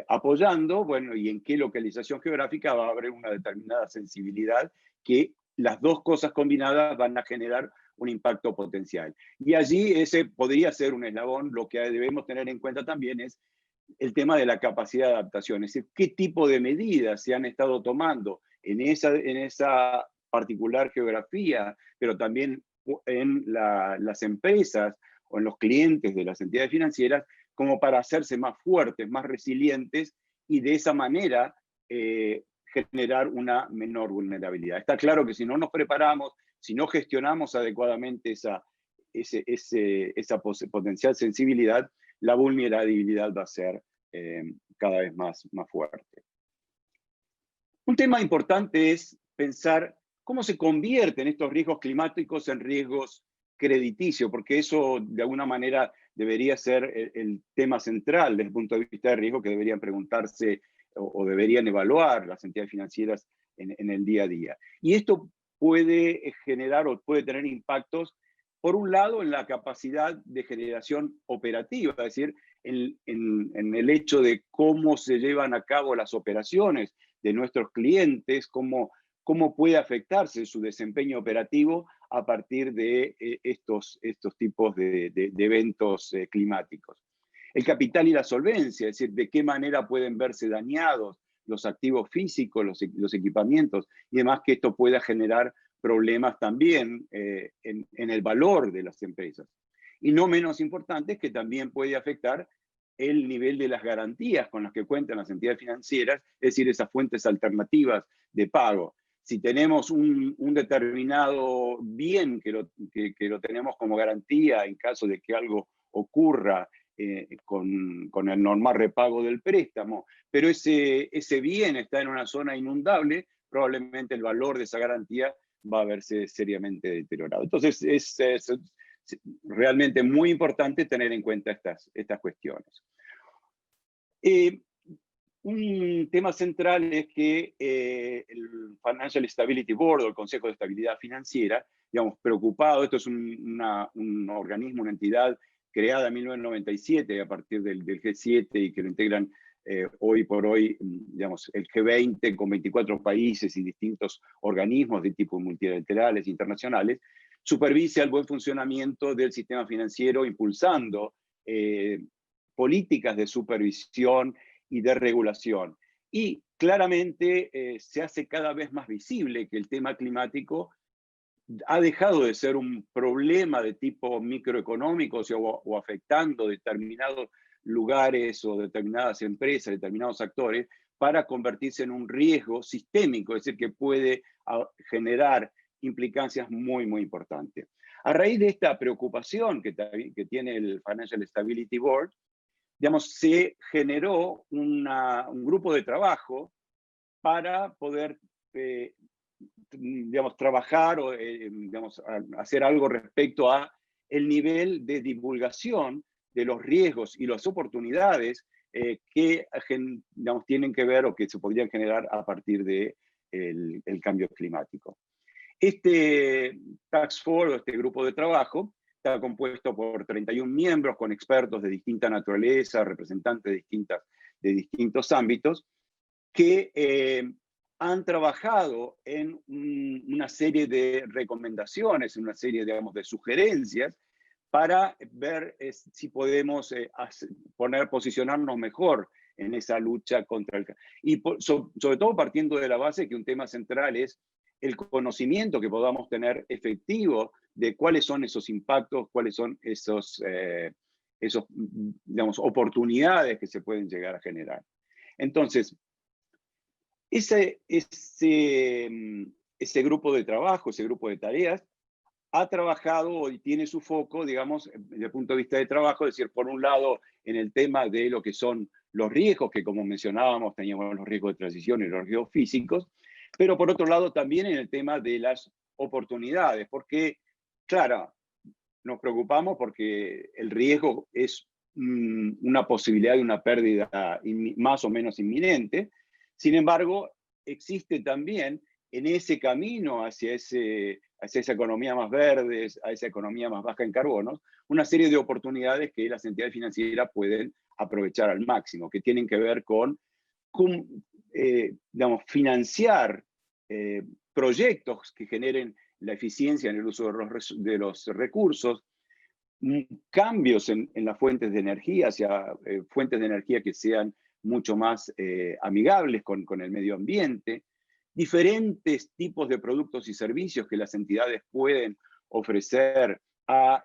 apoyando, bueno, y en qué localización geográfica va a haber una determinada sensibilidad que las dos cosas combinadas van a generar un impacto potencial. Y allí ese podría ser un eslabón. Lo que debemos tener en cuenta también es el tema de la capacidad de adaptación, es decir, qué tipo de medidas se han estado tomando en esa particular geografía, pero también en las empresas o en los clientes de las entidades financieras, como para hacerse más fuertes, más resilientes, y de esa manera generar una menor vulnerabilidad. Está claro que si no nos preparamos, si no gestionamos adecuadamente esa potencial sensibilidad, la vulnerabilidad va a ser cada vez más fuerte. Un tema importante es pensar cómo se convierten estos riesgos climáticos en riesgos crediticios, porque eso de alguna manera debería ser el tema central desde el punto de vista de riesgo que deberían preguntarse o deberían evaluar las entidades financieras en el día a día. Y esto puede generar o puede tener impactos, por un lado, en la capacidad de generación operativa, es decir, en el hecho de cómo se llevan a cabo las operaciones de nuestros clientes, cómo puede afectarse su desempeño operativo a partir de estos tipos de eventos climáticos. El capital y la solvencia, es decir, de qué manera pueden verse dañados los activos físicos, los equipamientos, y demás, que esto pueda generar problemas también en el valor de las empresas. Y no menos importante es que también puede afectar el nivel de las garantías con las que cuentan las entidades financieras, es decir, esas fuentes alternativas de pago. Si tenemos un determinado bien que lo tenemos como garantía en caso de que algo ocurra con el normal repago del préstamo, pero ese bien está en una zona inundable, probablemente el valor de esa garantía va a verse seriamente deteriorado. Entonces es realmente muy importante tener en cuenta estas cuestiones. Un tema central es que el Financial Stability Board, o el Consejo de Estabilidad Financiera, digamos, preocupado, esto es un organismo, una entidad creada en 1997 a partir del G7 y que lo integran hoy por hoy, digamos, el G20 con 24 países y distintos organismos de tipo multilaterales, internacionales, supervisa el buen funcionamiento del sistema financiero, impulsando políticas de supervisión y de regulación. Y claramente se hace cada vez más visible que el tema climático ha dejado de ser un problema de tipo microeconómico o afectando determinados lugares o determinadas empresas, determinados actores, para convertirse en un riesgo sistémico, es decir, que puede generar implicancias muy, muy importantes. A raíz de esta preocupación que tiene el Financial Stability Board, digamos, se generó un grupo de trabajo para poder digamos, trabajar o digamos, hacer algo respecto a el nivel de divulgación de los riesgos y las oportunidades que digamos, tienen que ver o que se podrían generar a partir del el cambio climático. Este Task Force, o este grupo de trabajo, está compuesto por 31 miembros con expertos de distinta naturaleza, representantes de distintos ámbitos, que han trabajado en una serie de recomendaciones, en una serie, digamos, de sugerencias para ver si podemos posicionarnos mejor en esa lucha contra el cambio. Y sobre todo partiendo de la base que un tema central es el conocimiento que podamos tener efectivo de cuáles son esos impactos, cuáles son esos digamos, oportunidades que se pueden llegar a generar. Entonces, ese grupo de trabajo, ese grupo de tareas, ha trabajado y tiene su foco, digamos, desde el punto de vista de trabajo, es decir, por un lado, en el tema de lo que son los riesgos, que como mencionábamos, teníamos los riesgos de transición y los riesgos físicos, pero por otro lado también en el tema de las oportunidades, porque, claro, nos preocupamos porque el riesgo es una posibilidad de una pérdida más o menos inminente. Sin embargo, existe también en ese camino hacia esa economía más verde, a esa economía más baja en carbono, una serie de oportunidades que las entidades financieras pueden aprovechar al máximo, que tienen que ver con digamos, financiar proyectos que generen la eficiencia en el uso de los recursos, cambios en las fuentes de energía, hacia fuentes de energía que sean mucho más amigables con el medio ambiente, diferentes tipos de productos y servicios que las entidades pueden ofrecer al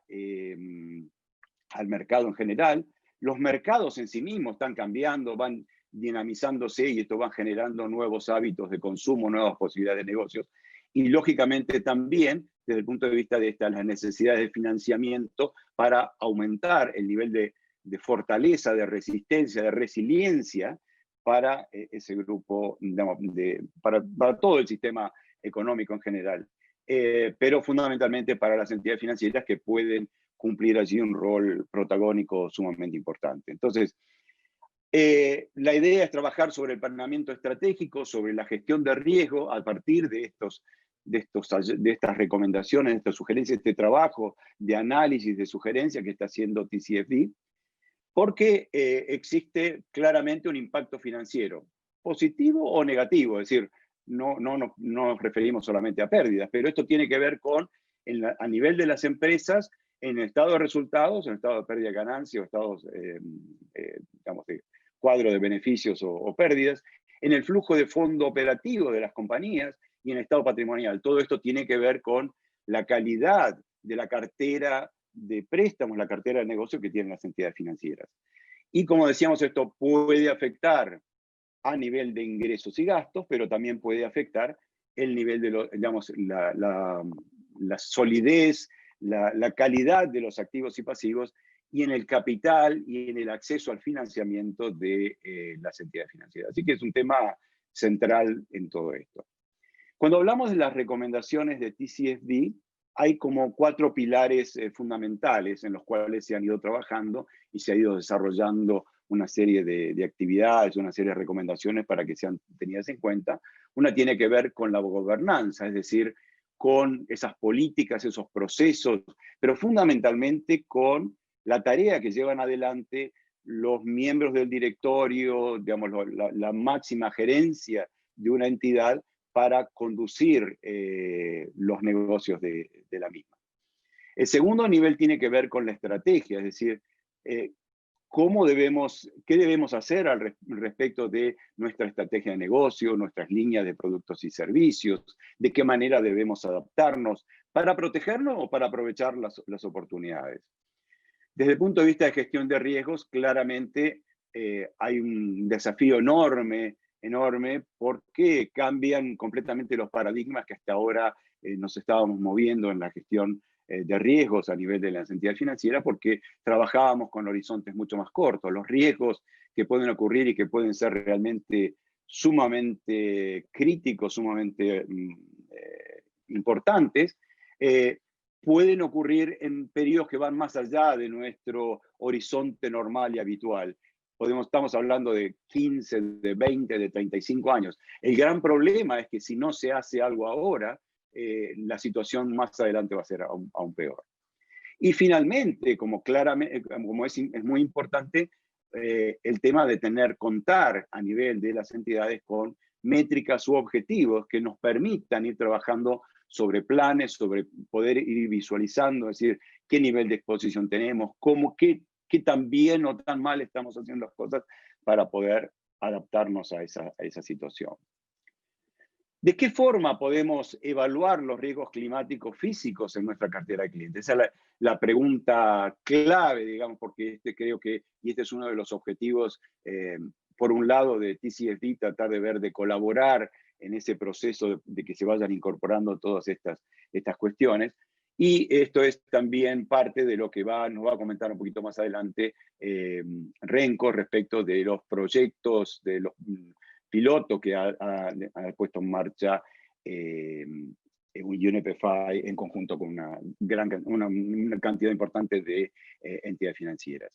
mercado en general. Los mercados en sí mismos están cambiando, van dinamizándose y esto va generando nuevos hábitos de consumo, nuevas posibilidades de negocios. Y lógicamente también, desde el punto de vista de las necesidades de financiamiento para aumentar el nivel de fortaleza, de resistencia, de resiliencia para ese grupo, digamos, para todo el sistema económico en general. Pero fundamentalmente para las entidades financieras que pueden cumplir allí un rol protagónico sumamente importante. Entonces, la idea es trabajar sobre el planeamiento estratégico, sobre la gestión de riesgo a partir de estas recomendaciones, de estas sugerencias, este trabajo de análisis, de sugerencia que está haciendo TCFD, porque existe claramente un impacto financiero, positivo o negativo, es decir, no nos referimos solamente a pérdidas, pero esto tiene que ver con, a nivel de las empresas, en el estado de resultados, en el estado de pérdida de ganancia o estados, digamos, de cuadro de beneficios o pérdidas, en el flujo de fondo operativo de las compañías y en el estado patrimonial. Todo esto tiene que ver con la calidad de la cartera de préstamos, la cartera de negocio que tienen las entidades financieras. Y como decíamos, esto puede afectar a nivel de ingresos y gastos, pero también puede afectar el nivel de digamos, la solidez, la calidad de los activos y pasivos, y en el capital y en el acceso al financiamiento de las entidades financieras. Así que es un tema central en todo esto. Cuando hablamos de las recomendaciones de TCFD, hay como 4 pilares fundamentales en los cuales se han ido trabajando y se ha ido desarrollando una serie de actividades, una serie de recomendaciones para que sean tenidas en cuenta. Una tiene que ver con la gobernanza, es decir, con esas políticas, esos procesos, pero fundamentalmente con la tarea que llevan adelante los miembros del directorio, digamos, la máxima gerencia de una entidad para conducir los negocios de la misma. El segundo nivel tiene que ver con la estrategia, es decir, qué debemos hacer al respecto de nuestra estrategia de negocio, nuestras líneas de productos y servicios, de qué manera debemos adaptarnos para protegernos o para aprovechar las oportunidades. Desde el punto de vista de gestión de riesgos, claramente hay un desafío enorme porque cambian completamente los paradigmas que hasta ahora nos estábamos moviendo en la gestión de riesgos a nivel de las entidades financieras, porque trabajábamos con horizontes mucho más cortos. Los riesgos que pueden ocurrir y que pueden ser realmente sumamente críticos, sumamente importantes, pueden ocurrir en periodos que van más allá de nuestro horizonte normal y habitual. Estamos hablando de 15, de 20, de 35 años. El gran problema es que si no se hace algo ahora, la situación más adelante va a ser aún peor. Y finalmente, como es muy importante, el tema de contar a nivel de las entidades con métricas u objetivos que nos permitan ir trabajando sobre planes, sobre poder ir visualizando, es decir, qué nivel de exposición tenemos, qué tan bien o tan mal estamos haciendo las cosas para poder adaptarnos a esa situación. ¿De qué forma podemos evaluar los riesgos climáticos físicos en nuestra cartera de clientes? Esa es la pregunta clave, digamos, porque creo que este es uno de los objetivos, por un lado, de TCFD, tratar de colaborar en ese proceso de que se vayan incorporando todas estas cuestiones. Y esto es también parte de lo que nos va a comentar un poquito más adelante Renko respecto de los proyectos, de los pilotos que ha puesto en marcha UNEP-FI en conjunto con una cantidad importante de entidades financieras.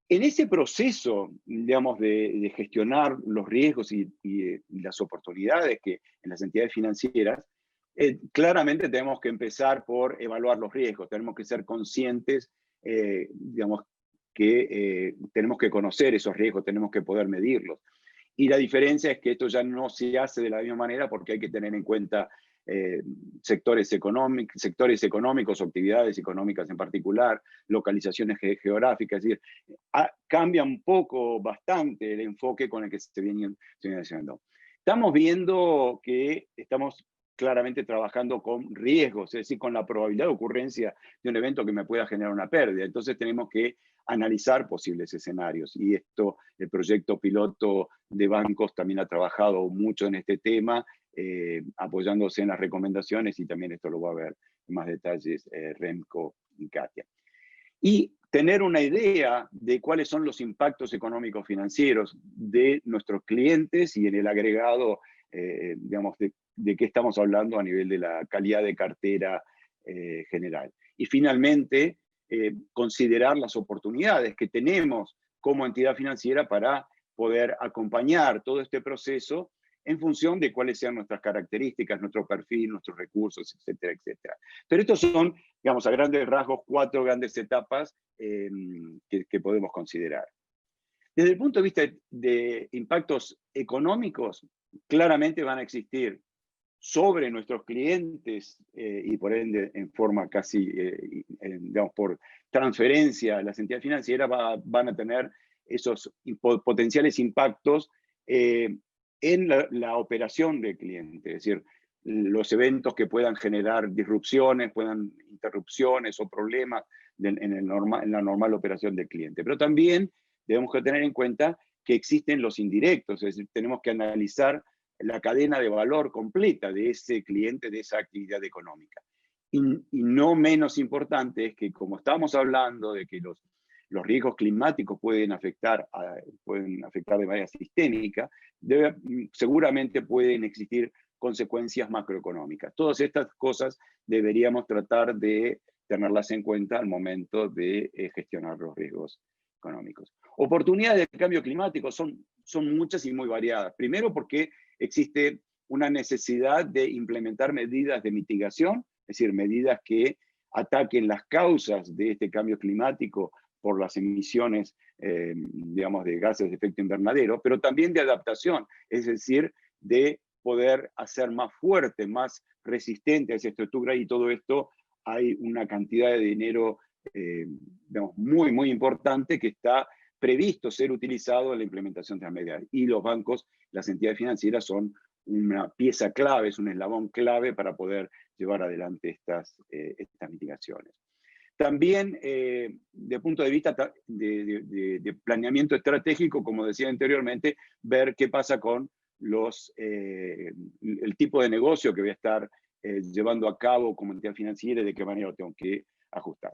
En ese proceso, digamos, de gestionar los riesgos y las oportunidades que en las entidades financieras, claramente tenemos que empezar por evaluar los riesgos, tenemos que ser conscientes, digamos, que tenemos que conocer esos riesgos, tenemos que poder medirlos. Y la diferencia es que esto ya no se hace de la misma manera porque hay que tener en cuenta sectores económicos, actividades económicas en particular, localizaciones geográficas, es decir, cambia un poco, bastante el enfoque con el que se viene haciendo. Estamos viendo que estamos claramente trabajando con riesgos, es decir, con la probabilidad de ocurrencia de un evento que me pueda generar una pérdida. Entonces tenemos que analizar posibles escenarios. Y el proyecto piloto de bancos también ha trabajado mucho en este tema, apoyándose en las recomendaciones, y también esto lo va a ver en más detalles Remco y Katia. Y tener una idea de cuáles son los impactos económicos financieros de nuestros clientes y en el agregado, digamos, de qué estamos hablando a nivel de la calidad de cartera general. Y finalmente, considerar las oportunidades que tenemos como entidad financiera para poder acompañar todo este proceso en función de cuáles sean nuestras características, nuestro perfil, nuestros recursos, etcétera, etcétera. Pero estos son, digamos, a grandes rasgos, 4 grandes etapas que podemos considerar. Desde el punto de vista de impactos económicos, claramente van a existir sobre nuestros clientes y por ende en forma casi, digamos, por transferencia, las entidades financieras van a tener esos potenciales impactos en la operación del cliente, es decir, los eventos que puedan generar disrupciones, interrupciones o problemas en la normal operación del cliente. Pero también debemos que tener en cuenta que existen los indirectos, es decir, tenemos que analizar la cadena de valor completa de ese cliente, de esa actividad económica. Y no menos importante es que, como estamos hablando de que los riesgos climáticos pueden afectar de manera sistémica, seguramente pueden existir consecuencias macroeconómicas. Todas estas cosas deberíamos tratar de tenerlas en cuenta al momento de gestionar los riesgos económicos. Oportunidades del cambio climático son muchas y muy variadas. Primero porque existe una necesidad de implementar medidas de mitigación, es decir, medidas que ataquen las causas de este cambio climático por las emisiones, digamos, de gases de efecto invernadero, pero también de adaptación, es decir, de poder hacer más fuerte, más resistente a esa estructura, y todo esto hay una cantidad de dinero digamos, muy, muy importante que está previsto ser utilizado en la implementación de las medidas. Y los bancos, las entidades financieras son una pieza clave, es un eslabón clave para poder llevar adelante estas mitigaciones. También, de punto de vista de planeamiento estratégico, como decía anteriormente, ver qué pasa con el tipo de negocio que voy a estar llevando a cabo como entidad financiera y de qué manera lo tengo que ajustar.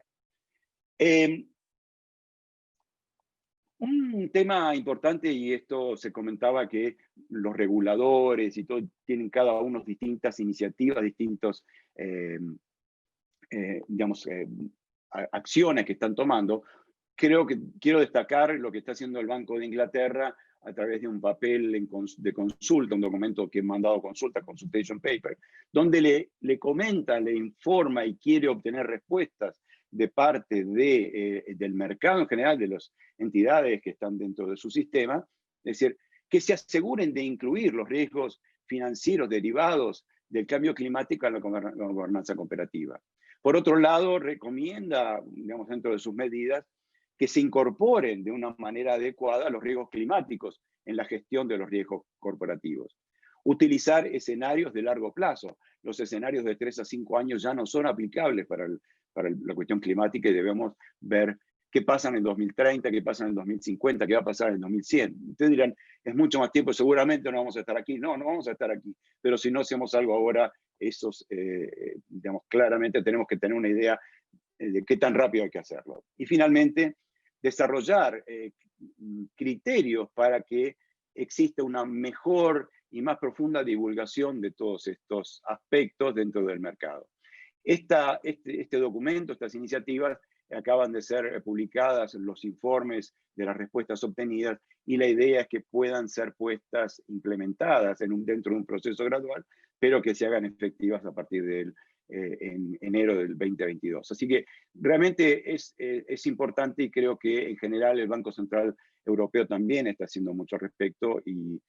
Un tema importante, y esto se comentaba, que los reguladores y todo tienen cada uno distintas iniciativas, distintos, digamos, acciones que están tomando. Creo que quiero destacar lo que está haciendo el Banco de Inglaterra a través de un papel de consulta, un documento que he mandado a consulta, consultation paper, donde le comenta, le informa y quiere obtener respuestas de parte del mercado en general, de las entidades que están dentro de su sistema, es decir, que se aseguren de incluir los riesgos financieros derivados del cambio climático en la gobernanza cooperativa. Por otro lado, recomienda, digamos, dentro de sus medidas, que se incorporen de una manera adecuada los riesgos climáticos en la gestión de los riesgos corporativos. Utilizar escenarios de largo plazo. Los escenarios de 3 a 5 años ya no son aplicables para la cuestión climática, y debemos ver qué pasa en el 2030, qué pasa en el 2050, qué va a pasar en el 2100. Ustedes dirán, es mucho más tiempo, seguramente no vamos a estar aquí. No, no vamos a estar aquí. Pero si no hacemos algo ahora, digamos, claramente tenemos que tener una idea de qué tan rápido hay que hacerlo. Y finalmente, desarrollar criterios para que exista una mejor y más profunda divulgación de todos estos aspectos dentro del mercado. Este documento, estas iniciativas, acaban de ser publicadas en los informes de las respuestas obtenidas, y la idea es que puedan ser implementadas dentro de un proceso gradual, pero que se hagan efectivas a partir en enero del 2022. Así que realmente es importante, y creo que en general el Banco Central Europeo también está haciendo mucho al respecto, y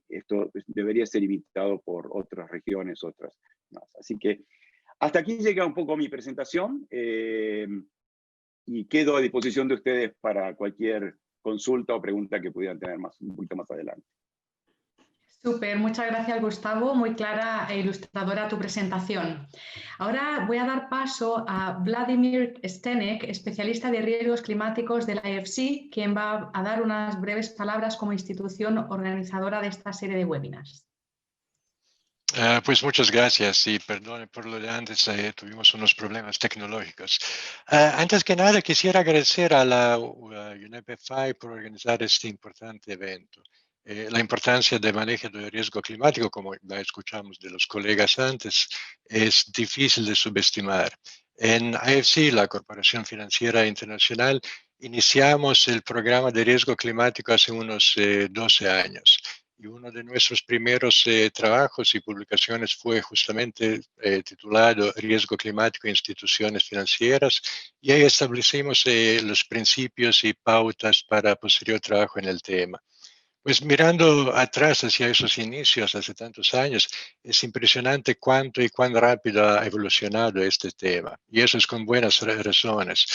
esto debería ser imitado por otras regiones, otras más. Así que hasta aquí llega un poco mi presentación, y quedo a disposición de ustedes para cualquier consulta o pregunta que pudieran tener un poquito más adelante. Súper, muchas gracias, Gustavo. Muy clara e ilustradora tu presentación. Ahora voy a dar paso a Vladimir Stenek, especialista de riesgos climáticos de la IFC, quien va a dar unas breves palabras como institución organizadora de esta serie de webinars. Pues muchas gracias, y perdone por lo de antes, tuvimos unos problemas tecnológicos. Antes que nada, quisiera agradecer a la UNEP-FI por organizar este importante evento. La importancia del manejo del riesgo climático, como la escuchamos de los colegas antes, es difícil de subestimar. En IFC, la Corporación Financiera Internacional, iniciamos el programa de riesgo climático hace unos 12 años. Y uno de nuestros primeros trabajos y publicaciones fue justamente titulado Riesgo climático e instituciones financieras, y ahí establecimos los principios y pautas para posterior trabajo en el tema. Pues mirando atrás hacia esos inicios, hace tantos años, es impresionante cuánto y cuán rápido ha evolucionado este tema. Y eso es con buenas razones,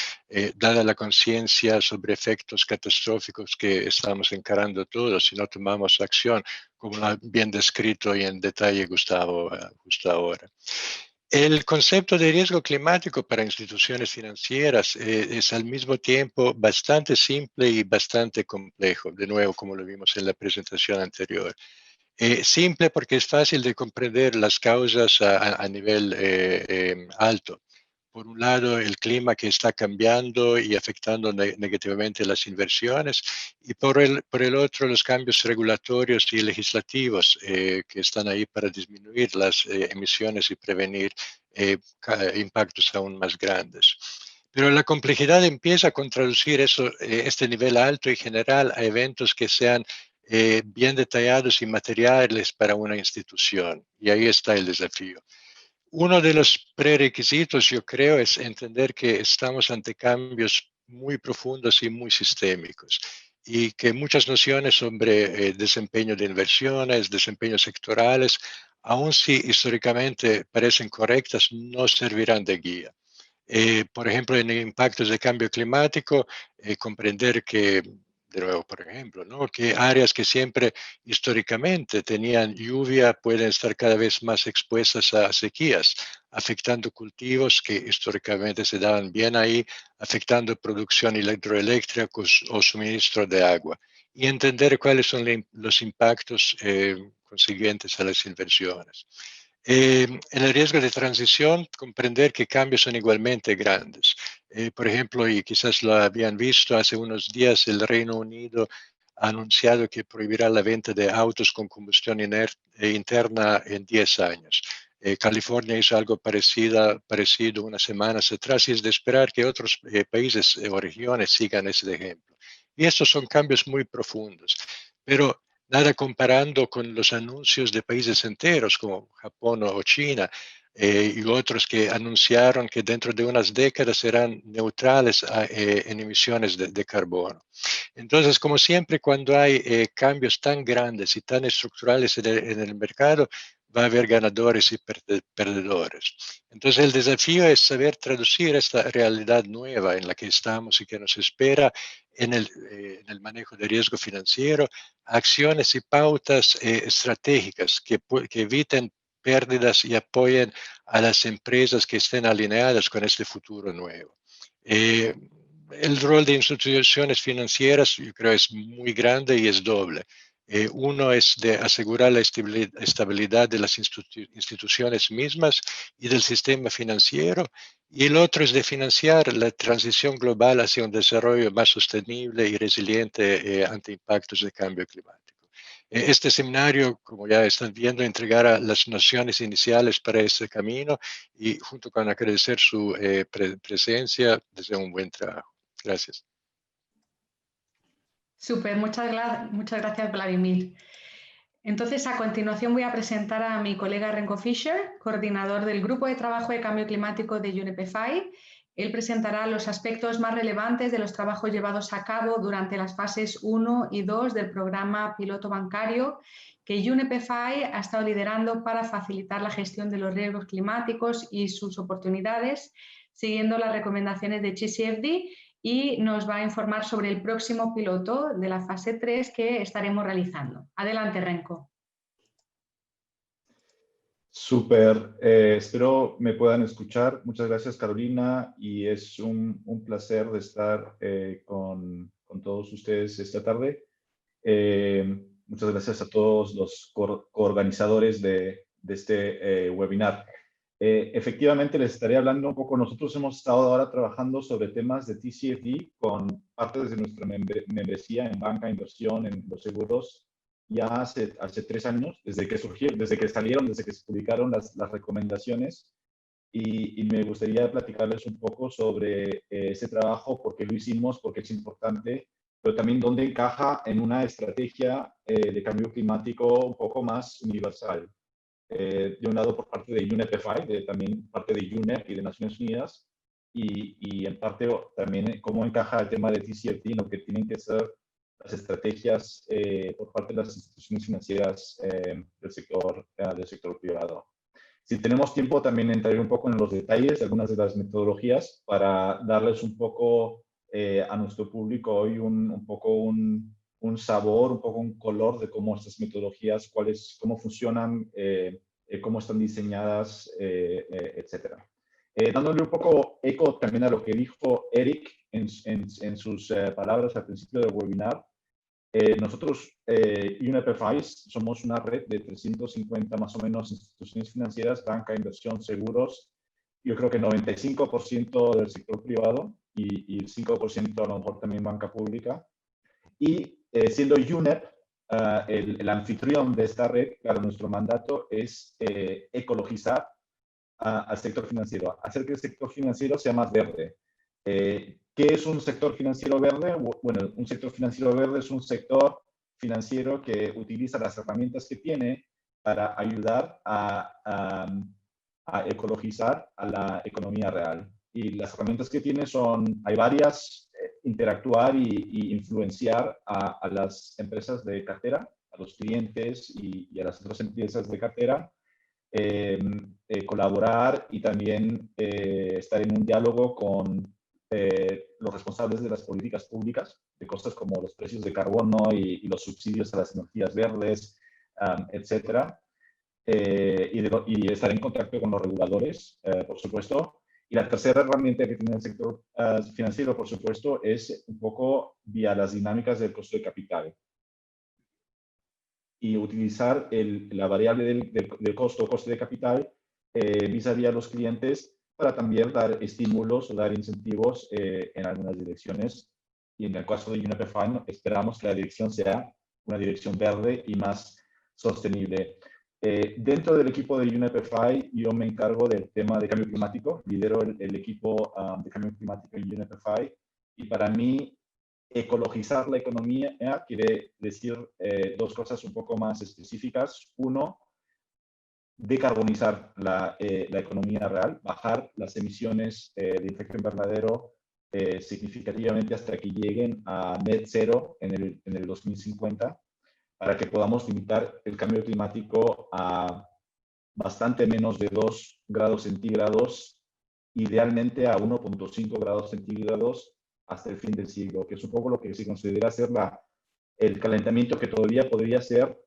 dada la conciencia sobre efectos catastróficos que estamos encarando todos si no tomamos acción, como lo ha bien descrito y en detalle Gustavo justo ahora. El concepto de riesgo climático para instituciones financieras es al mismo tiempo bastante simple y bastante complejo, de nuevo, como lo vimos en la presentación anterior. Simple porque es fácil de comprender las causas a nivel alto. Por un lado, el clima que está cambiando y afectando negativamente las inversiones, y por el otro, los cambios regulatorios y legislativos que están ahí para disminuir las emisiones y prevenir impactos aún más grandes. Pero la complejidad empieza con traducir este nivel alto y general a eventos que sean bien detallados y materiales para una institución. Y ahí está el desafío. Uno de los prerequisitos, yo creo, es entender que estamos ante cambios muy profundos y muy sistémicos y que muchas nociones sobre desempeño de inversiones, desempeños sectorales, aun si históricamente parecen correctas, no servirán de guía. Por ejemplo, en impactos de cambio climático, comprender que, de nuevo, por ejemplo, ¿no? que áreas que siempre históricamente tenían lluvia pueden estar cada vez más expuestas a sequías, afectando cultivos que históricamente se daban bien ahí, afectando producción hidroeléctrica o suministro de agua. Y entender cuáles son los impactos consiguientes a las inversiones. En el riesgo de transición, comprender que cambios son igualmente grandes. Por ejemplo, y quizás lo habían visto hace unos días, el Reino Unido ha anunciado que prohibirá la venta de autos con combustión interna en 10 años. California hizo algo parecido unas semanas atrás y es de esperar que otros países o regiones sigan ese ejemplo. Y estos son cambios muy profundos. Pero nada comparando con los anuncios de países enteros como Japón o China y otros que anunciaron que dentro de unas décadas serán neutrales en emisiones de carbono. Entonces, como siempre, cuando hay cambios tan grandes y tan estructurales en el mercado, va a haber ganadores y perdedores. Entonces, el desafío es saber traducir esta realidad nueva en la que estamos y que nos espera en el manejo de riesgo financiero, acciones y pautas estratégicas que eviten pérdidas y apoyen a las empresas que estén alineadas con este futuro nuevo. El rol de instituciones financieras, yo creo, es muy grande y es doble. Uno es de asegurar la estabilidad de las instituciones mismas y del sistema financiero, y el otro es de financiar la transición global hacia un desarrollo más sostenible y resiliente ante impactos de cambio climático. Este seminario, como ya están viendo, entregará las nociones iniciales para este camino y junto con agradecer su presencia, deseo un buen trabajo. Gracias. Súper, muchas gracias, Vladimir. Entonces, a continuación voy a presentar a mi colega Renko Fischer, coordinador del Grupo de Trabajo de Cambio Climático de UNEP-FI. Él presentará los aspectos más relevantes de los trabajos llevados a cabo durante las fases 1 y 2 del programa piloto bancario que UNEP-FI ha estado liderando para facilitar la gestión de los riesgos climáticos y sus oportunidades, siguiendo las recomendaciones de TCFD, y nos va a informar sobre el próximo piloto de la fase 3 que estaremos realizando. Adelante, Renko. Súper, espero me puedan escuchar. Muchas gracias, Carolina, y es un placer de estar con todos ustedes esta tarde. Muchas gracias a todos los coorganizadores de este webinar. Efectivamente, les estaré hablando un poco. Nosotros hemos estado ahora trabajando sobre temas de TCFD con partes de nuestra membresía en banca, inversión, en los seguros, ya hace 3 años, desde que surgieron, desde que se publicaron las recomendaciones. Y me gustaría platicarles un poco sobre ese trabajo, por qué lo hicimos, porque es importante, pero también dónde encaja en una estrategia de cambio climático un poco más universal. De un lado por parte de UNEP-FI, también parte de UNEP y de Naciones Unidas, y en parte también cómo encaja el tema de TCFD en lo que tienen que ser las estrategias por parte de las instituciones financieras del sector privado. Si tenemos tiempo, también entraré un poco en los detalles de algunas de las metodologías para darles un poco a nuestro público hoy un poco un sabor, un poco un color de cómo estas metodologías, cómo funcionan, cómo están diseñadas, etc. Dándole un poco eco también a lo que dijo Eric en sus palabras al principio del webinar. Nosotros, UNEP-FI, somos una red de 350 más o menos instituciones financieras, banca, inversión, seguros. Yo creo que 95% del sector privado y 5% a lo mejor también banca pública. Y siendo UNEP el anfitrión de esta red, claro, nuestro mandato es ecologizar al sector financiero, hacer que el sector financiero sea más verde. ¿Qué es un sector financiero verde? Bueno, un sector financiero verde es un sector financiero que utiliza las herramientas que tiene para ayudar a ecologizar a la economía real. Y las herramientas que tiene hay varias, interactuar y influenciar a las empresas de cartera, a los clientes y a las otras empresas de cartera, colaborar y también estar en un diálogo con los responsables de las políticas públicas, de cosas como los precios de carbono y los subsidios a las energías verdes, etcétera. Y estar en contacto con los reguladores, por supuesto. Y la tercera herramienta que tiene el sector financiero, por supuesto, es un poco vía las dinámicas del costo de capital. Y utilizar la variable del costo de capital vis-a-vis a los clientes para también dar estímulos o dar incentivos en algunas direcciones. Y en el caso de UNEP-FI, esperamos que la dirección sea una dirección verde y más sostenible. Dentro del equipo de UNEP-FI, yo me encargo del tema de cambio climático, lidero el equipo de cambio climático en UNEP-FI, y para mí, ecologizar la economía quiere decir dos cosas un poco más específicas. Uno, decarbonizar la economía real, bajar las emisiones de efecto invernadero significativamente hasta que lleguen a net cero en el 2050, para que podamos limitar el cambio climático a bastante menos de 2 grados centígrados, idealmente a 1.5 grados centígrados hasta el fin del siglo, que es un poco lo que se considera ser el calentamiento que todavía podría ser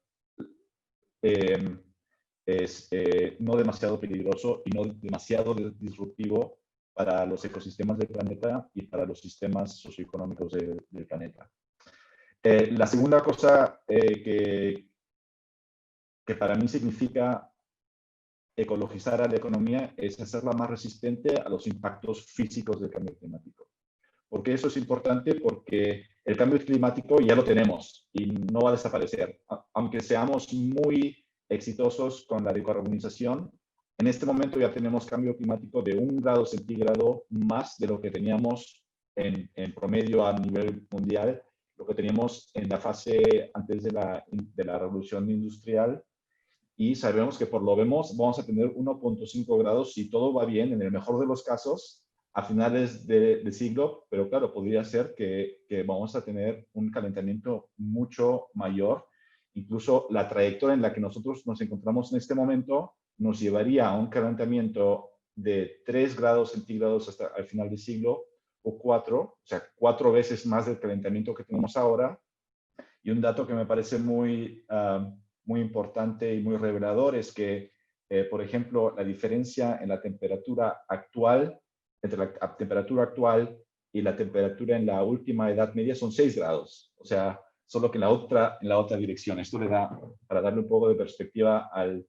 no demasiado peligroso y no demasiado disruptivo para los ecosistemas del planeta y para los sistemas socioeconómicos del planeta. La segunda cosa que para mí significa ecologizar a la economía es hacerla más resistente a los impactos físicos del cambio climático. ¿Por qué eso es importante? Porque el cambio climático ya lo tenemos y no va a desaparecer. Aunque seamos muy exitosos con la decarbonización, en este momento ya tenemos cambio climático de 1 grado centígrado más de lo que teníamos en promedio a nivel mundial, lo que teníamos en la fase antes de la revolución industrial, y sabemos que por lo vemos vamos a tener 1.5 grados si todo va bien, en el mejor de los casos, a finales de siglo, pero claro, podría ser que vamos a tener un calentamiento mucho mayor. Incluso la trayectoria en la que nosotros nos encontramos en este momento nos llevaría a un calentamiento de 3 grados centígrados hasta el final del siglo, o 4, o sea, 4 veces más del calentamiento que tenemos ahora. Y un dato que me parece muy importante y muy revelador es que, por ejemplo, la diferencia en la temperatura actual, entre la temperatura actual y la temperatura en la última Edad Media son 6 grados. O sea, solo que en la otra dirección. Esto le da, para darle un poco de perspectiva al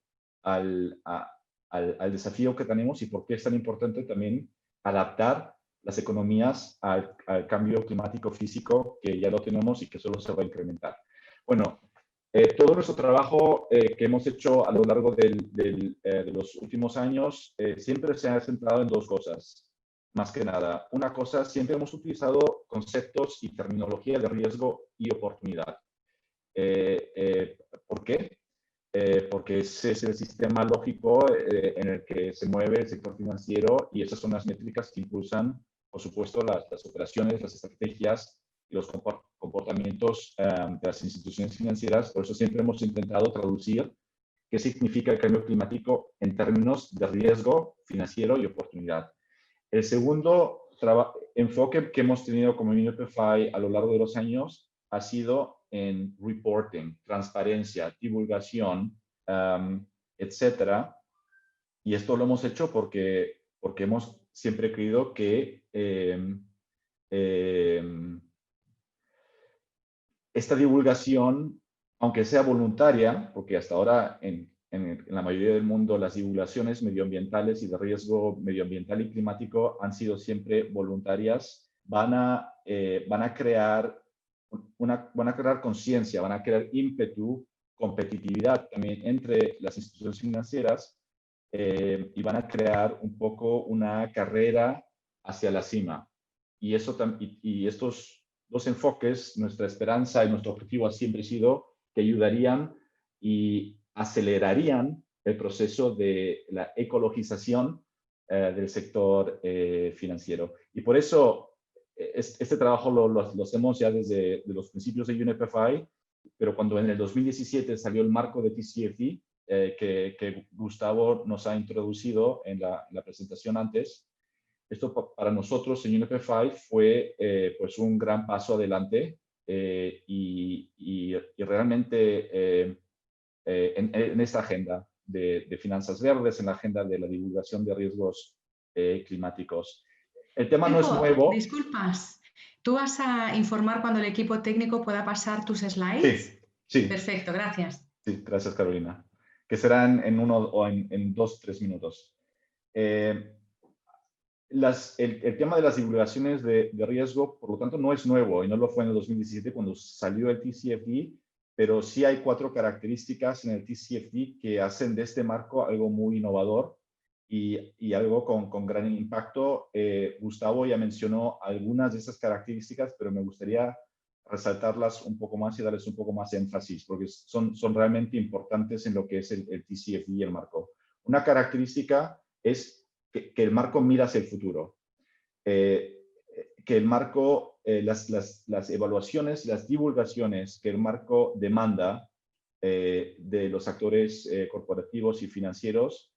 desafío que tenemos y por qué es tan importante también adaptar las economías al cambio climático físico, que ya lo tenemos y que solo se va a incrementar. Bueno, todo nuestro trabajo que hemos hecho a lo largo de los últimos años siempre se ha centrado en dos cosas, más que nada. Una cosa, siempre hemos utilizado conceptos y terminología de riesgo y oportunidad. ¿Por qué? Porque ese es el sistema lógico en el que se mueve el sector financiero, y esas son las métricas que impulsan, por supuesto, las operaciones, las estrategias y los comportamientos de las instituciones financieras. Por eso siempre hemos intentado traducir qué significa el cambio climático en términos de riesgo financiero y oportunidad. El segundo enfoque que hemos tenido como UNEP-FI a lo largo de los años ha sido en reporting, transparencia, divulgación, etcétera. Y esto lo hemos hecho porque hemos siempre creído que esta divulgación, aunque sea voluntaria, porque hasta ahora en la mayoría del mundo las divulgaciones medioambientales y de riesgo medioambiental y climático han sido siempre voluntarias, van a crear conciencia, van a crear ímpetu, competitividad también entre las instituciones financieras, y van a crear un poco una carrera hacia la cima. y estos dos enfoques, nuestra esperanza y nuestro objetivo ha siempre sido que ayudarían y acelerarían el proceso de la ecologización del sector financiero. Y por eso este trabajo lo hacemos ya desde los principios de UNEP-FI, pero cuando en el 2017 salió el marco de TCFD, que Gustavo nos ha introducido en la presentación antes, esto para nosotros en UNEP-FI fue pues un gran paso adelante y realmente en esta agenda de finanzas verdes, en la agenda de la divulgación de riesgos climáticos. El tema no es nuevo. Disculpas, ¿tú vas a informar cuando el equipo técnico pueda pasar tus slides? Sí. Perfecto, gracias. Sí, gracias, Carolina. Que serán en 1 o en 2, 3 minutos. El tema de las divulgaciones de riesgo, por lo tanto, no es nuevo y no lo fue en el 2017 cuando salió el TCFD, pero sí hay 4 características en el TCFD que hacen de este marco algo muy innovador y algo con gran impacto. Gustavo ya mencionó algunas de esas características, pero me gustaría resaltarlas un poco más y darles un poco más énfasis, porque son realmente importantes en lo que es el TCFD y el marco. Una característica es que el marco mira hacia el futuro. Que el marco, las evaluaciones, las divulgaciones que el marco demanda de los actores corporativos y financieros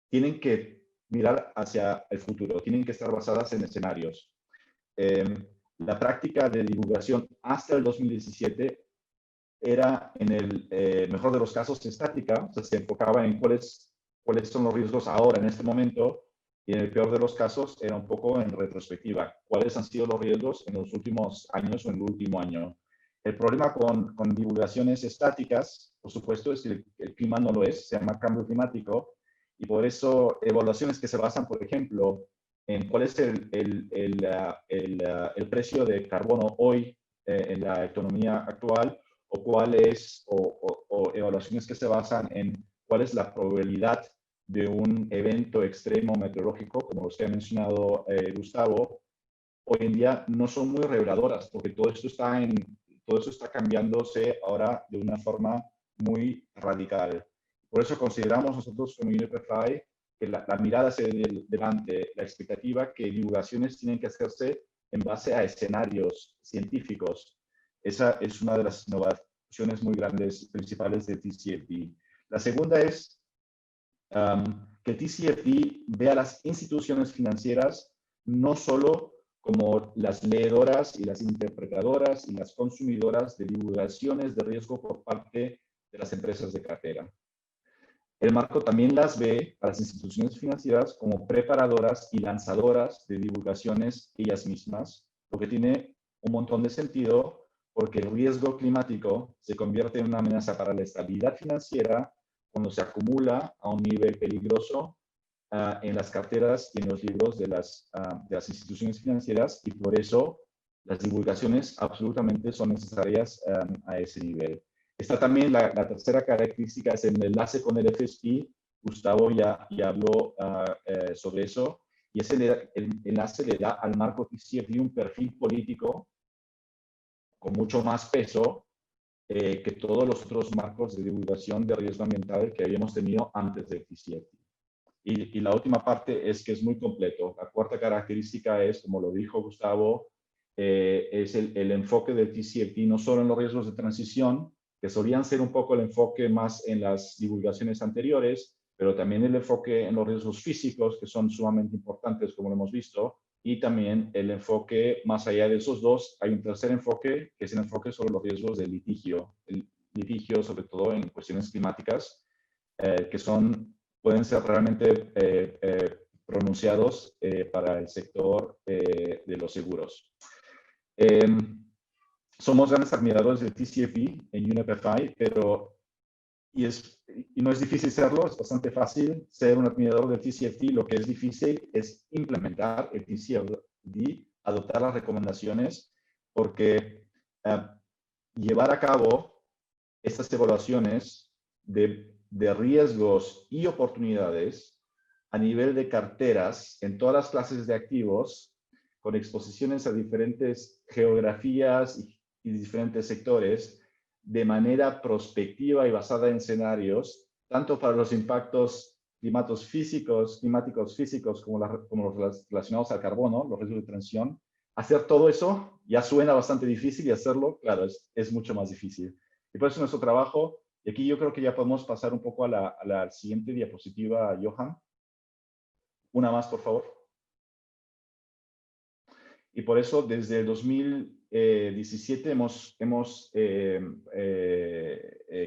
tienen que mirar hacia el futuro, tienen que estar basadas en escenarios. La práctica de divulgación hasta el 2017 era, en el mejor de los casos, estática, o sea, se enfocaba en cuáles son los riesgos ahora, en este momento, y en el peor de los casos era un poco en retrospectiva, cuáles han sido los riesgos en los últimos años o en el último año. El problema con divulgaciones estáticas, por supuesto, es que el clima no lo es, se llama cambio climático, y por eso evaluaciones que se basan, por ejemplo, en cuál es el precio de carbono hoy en la economía actual, o evaluaciones que se basan en cuál es la probabilidad de un evento extremo meteorológico, como los que ha mencionado Gustavo, hoy en día no son muy reveladoras, porque todo esto está cambiándose ahora de una forma muy radical. Por eso consideramos nosotros como UNEP-FI que la mirada hacia delante, la expectativa que divulgaciones tienen que hacerse en base a escenarios científicos. Esa es una de las innovaciones muy grandes, principales de TCFD. La segunda es que TCFD ve a las instituciones financieras no solo como las leedoras y las interpretadoras y las consumidoras de divulgaciones de riesgo por parte de las empresas de cartera. El marco también las ve a las instituciones financieras como preparadoras y lanzadoras de divulgaciones ellas mismas, lo que tiene un montón de sentido porque el riesgo climático se convierte en una amenaza para la estabilidad financiera cuando se acumula a un nivel peligroso en las carteras y en los libros de las instituciones financieras, y por eso las divulgaciones absolutamente son necesarias a ese nivel. Está también la tercera característica, es el enlace con el FSP. Gustavo ya habló sobre eso, y ese enlace le da al marco TCFD un perfil político con mucho más peso que todos los otros marcos de divulgación de riesgo ambiental que habíamos tenido antes del TCFD. Y la última parte es que es muy completo. La cuarta característica es, como lo dijo Gustavo, es el enfoque del TCFD no solo en los riesgos de transición, que solían ser un poco el enfoque más en las divulgaciones anteriores, pero también el enfoque en los riesgos físicos, que son sumamente importantes, como lo hemos visto, y también el enfoque más allá de esos dos. Hay un tercer enfoque, que es el enfoque sobre los riesgos de litigio. El litigio, sobre todo en cuestiones climáticas, que pueden ser realmente pronunciados para el sector de los seguros. Somos grandes admiradores del TCFD en UNEP-FI, y no es difícil serlo, es bastante fácil ser un admirador del TCFD. Lo que es difícil es implementar el TCFD, adoptar las recomendaciones, porque llevar a cabo estas evaluaciones de riesgos y oportunidades a nivel de carteras en todas las clases de activos con exposiciones a diferentes geografías y diferentes sectores de manera prospectiva y basada en escenarios, tanto para los impactos climáticos físicos como los relacionados al carbono, los riesgos de transición. Hacer todo eso ya suena bastante difícil y hacerlo, claro, es mucho más difícil. Y por eso nuestro trabajo, y aquí yo creo que ya podemos pasar un poco a la siguiente diapositiva, Johan. Una más, por favor. Y por eso desde el 2017 hemos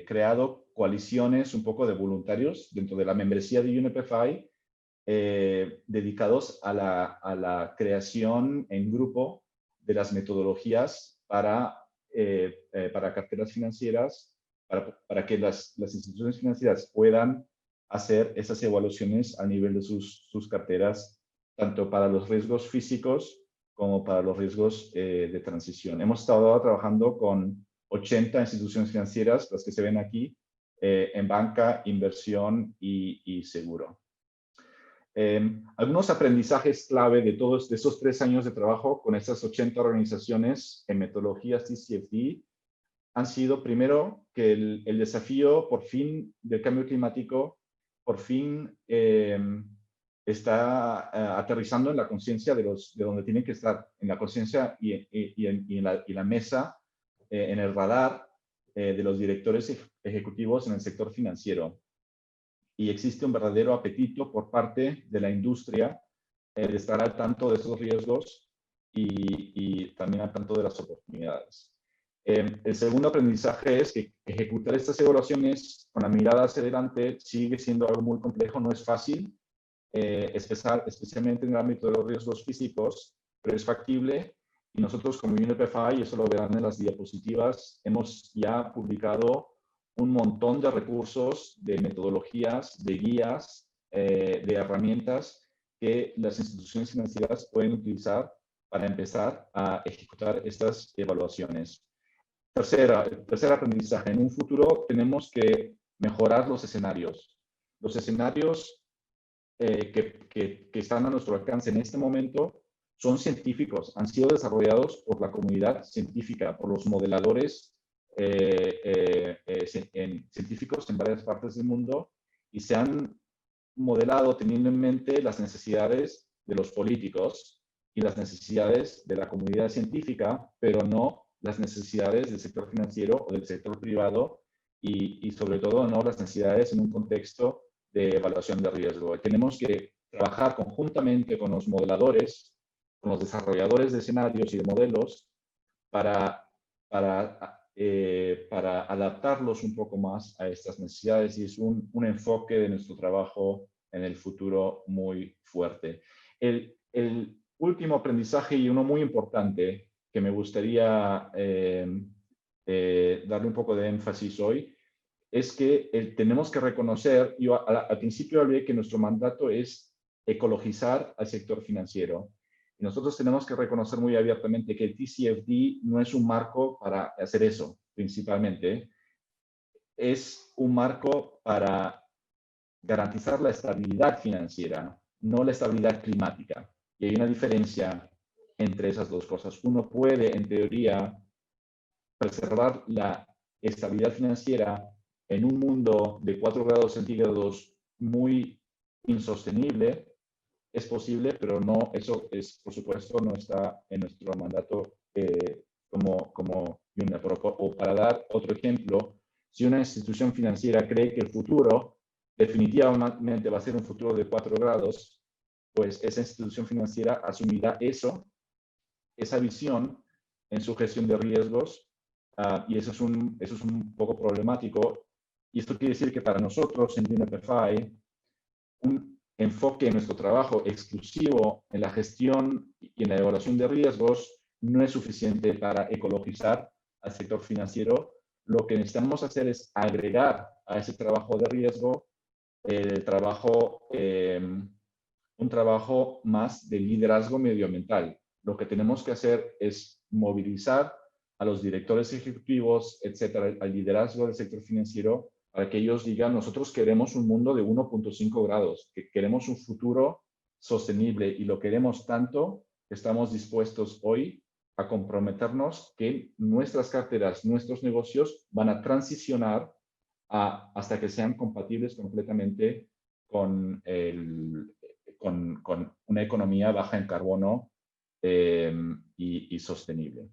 creado coaliciones un poco de voluntarios dentro de la membresía de UNEP-FI dedicados a la creación en grupo de las metodologías para carteras financieras, para que las instituciones financieras puedan hacer esas evaluaciones a nivel de sus carteras, tanto para los riesgos físicos como para los riesgos de transición. Hemos estado trabajando con 80 instituciones financieras, las que se ven aquí, en banca, inversión y seguro. Algunos aprendizajes clave de todos estos 3 años de trabajo con estas 80 organizaciones en metodologías TCFD han sido, primero, que el desafío, por fin, del cambio climático, por fin está aterrizando en la conciencia de donde tienen que estar, en la conciencia y en la mesa, en el radar de los directores ejecutivos en el sector financiero. Y existe un verdadero apetito por parte de la industria de estar al tanto de esos riesgos y también al tanto de las oportunidades. El segundo aprendizaje es que ejecutar estas evaluaciones con la mirada hacia adelante sigue siendo algo muy complejo, no es fácil, especialmente en el ámbito de los riesgos físicos, pero es factible. Y nosotros como UNEP-FI, y eso lo verán en las diapositivas, hemos ya publicado un montón de recursos, de metodologías, de guías, de herramientas que las instituciones financieras pueden utilizar para empezar a ejecutar estas evaluaciones. Tercer aprendizaje. En un futuro tenemos que mejorar los escenarios. Los escenarios que están a nuestro alcance en este momento son científicos, han sido desarrollados por la comunidad científica, por los modeladores científicos en varias partes del mundo, y se han modelado teniendo en mente las necesidades de los políticos y las necesidades de la comunidad científica, pero no las necesidades del sector financiero o del sector privado, y sobre todo no las necesidades en un contexto de evaluación de riesgo. Tenemos que trabajar conjuntamente con los modeladores, con los desarrolladores de escenarios y de modelos para adaptarlos un poco más a estas necesidades, y es un enfoque de nuestro trabajo en el futuro muy fuerte. El último aprendizaje, y uno muy importante, que me gustaría darle un poco de énfasis hoy, es que tenemos que reconocer, yo al principio hablé que nuestro mandato es ecologizar al sector financiero. Y nosotros tenemos que reconocer muy abiertamente que el TCFD no es un marco para hacer eso, principalmente. Es un marco para garantizar la estabilidad financiera, no la estabilidad climática. Y hay una diferencia entre esas dos cosas. Uno puede, en teoría, preservar la estabilidad financiera en un mundo de 4 grados centígrados muy insostenible. Es posible, pero no, eso es, por supuesto, no está en nuestro mandato como UNEP. O para dar otro ejemplo, si una institución financiera cree que el futuro definitivamente va a ser un futuro de 4 grados, pues esa institución financiera asumirá esa visión en su gestión de riesgos, y eso es un poco problemático. Y esto quiere decir que para nosotros en UNEP-FI, un enfoque en nuestro trabajo exclusivo en la gestión y en la evaluación de riesgos no es suficiente para ecologizar al sector financiero. Lo que necesitamos hacer es agregar a ese trabajo de riesgo un trabajo más de liderazgo medioambiental. Lo que tenemos que hacer es movilizar a los directores ejecutivos, etcétera, al liderazgo del sector financiero, para que ellos digan: nosotros queremos un mundo de 1.5 grados, que queremos un futuro sostenible, y lo queremos tanto estamos dispuestos hoy a comprometernos que nuestras carteras, nuestros negocios van a transicionar hasta que sean compatibles completamente con una economía baja en carbono y sostenible.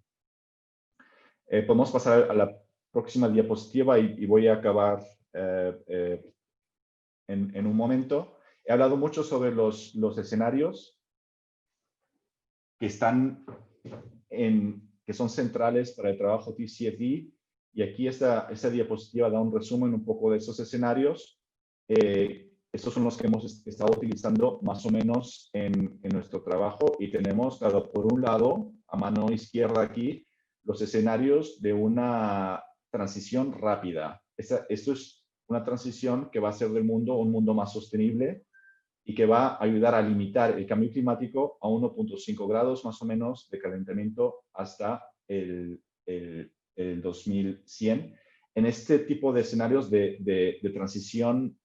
Podemos pasar a la próxima diapositiva y voy a acabar en un momento. He hablado mucho sobre los escenarios que son centrales para el trabajo TCFD, y aquí esta diapositiva da un resumen un poco de esos escenarios. Estos son los que hemos estado utilizando más o menos en nuestro trabajo, y tenemos, claro, por un lado, a mano izquierda aquí, los escenarios de una transición rápida. Esto es una transición que va a hacer del mundo un mundo más sostenible y que va a ayudar a limitar el cambio climático a 1.5 grados más o menos de calentamiento hasta el 2100. En este tipo de escenarios de transición,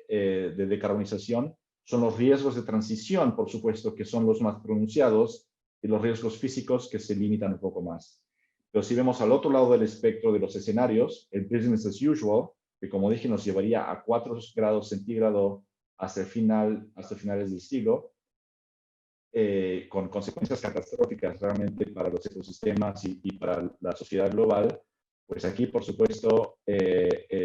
de decarbonización, son los riesgos de transición, por supuesto, que son los más pronunciados, y los riesgos físicos que se limitan un poco más. Pero si vemos al otro lado del espectro de los escenarios, el business as usual, que como dije nos llevaría a 4 grados centígrados hasta finales del siglo, con consecuencias catastróficas realmente para los ecosistemas y para la sociedad global, pues aquí, por supuesto,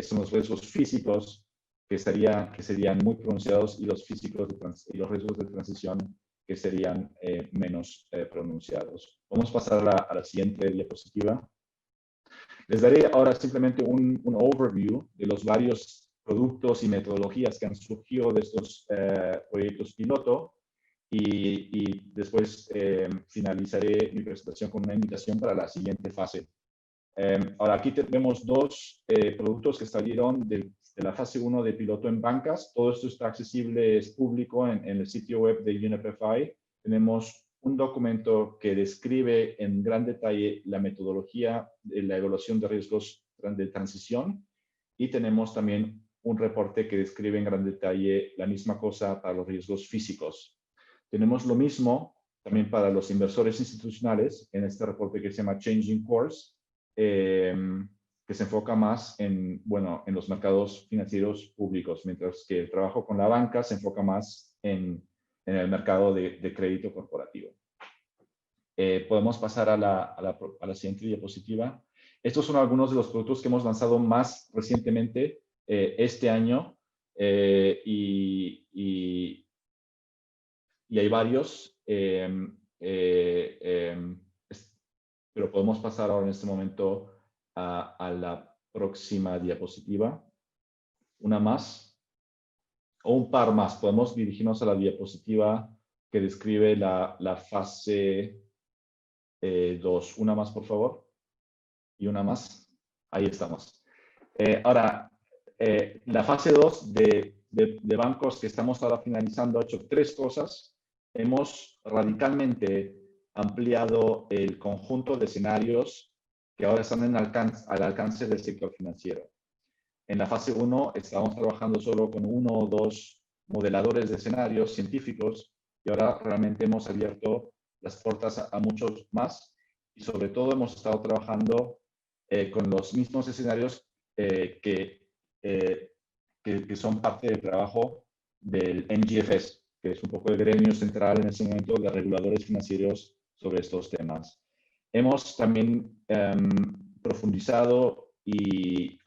son los riesgos físicos que serían muy pronunciados, y los riesgos de transición que serían menos pronunciados. Vamos a pasar a la siguiente diapositiva. Les daré ahora simplemente un overview de los varios productos y metodologías que han surgido de estos proyectos piloto, y después finalizaré mi presentación con una invitación para la siguiente fase. Ahora aquí tenemos dos productos que salieron de la fase 1 de piloto en bancas. Todo esto está accesible, es público en el sitio web de UNEP-FI. Tenemos un documento que describe en gran detalle la metodología de la evaluación de riesgos de transición, y tenemos también un reporte que describe en gran detalle la misma cosa para los riesgos físicos. Tenemos lo mismo también para los inversores institucionales en este reporte que se llama Changing Course, que se enfoca más en los mercados financieros públicos, mientras que el trabajo con la banca se enfoca más en el mercado de crédito corporativo. Podemos pasar a la siguiente diapositiva. Estos son algunos de los productos que hemos lanzado más recientemente este año, y hay varios, pero podemos pasar ahora en este momento a la próxima diapositiva. Una más, o un par más. Podemos dirigirnos a la diapositiva que describe la fase 2. Una más, por favor. Y una más. Ahí estamos. Ahora, la fase 2 de bancos que estamos ahora finalizando ha hecho 3 cosas. Hemos radicalmente ampliado el conjunto de escenarios que ahora están al alcance del sector financiero. En la fase 1 estábamos trabajando solo con 1 o 2 modeladores de escenarios científicos, y ahora realmente hemos abierto las puertas a muchos más, y sobre todo hemos estado trabajando con los mismos escenarios que son parte del trabajo del NGFS, que es un poco el gremio central en ese momento de reguladores financieros sobre estos temas. Hemos también profundizado y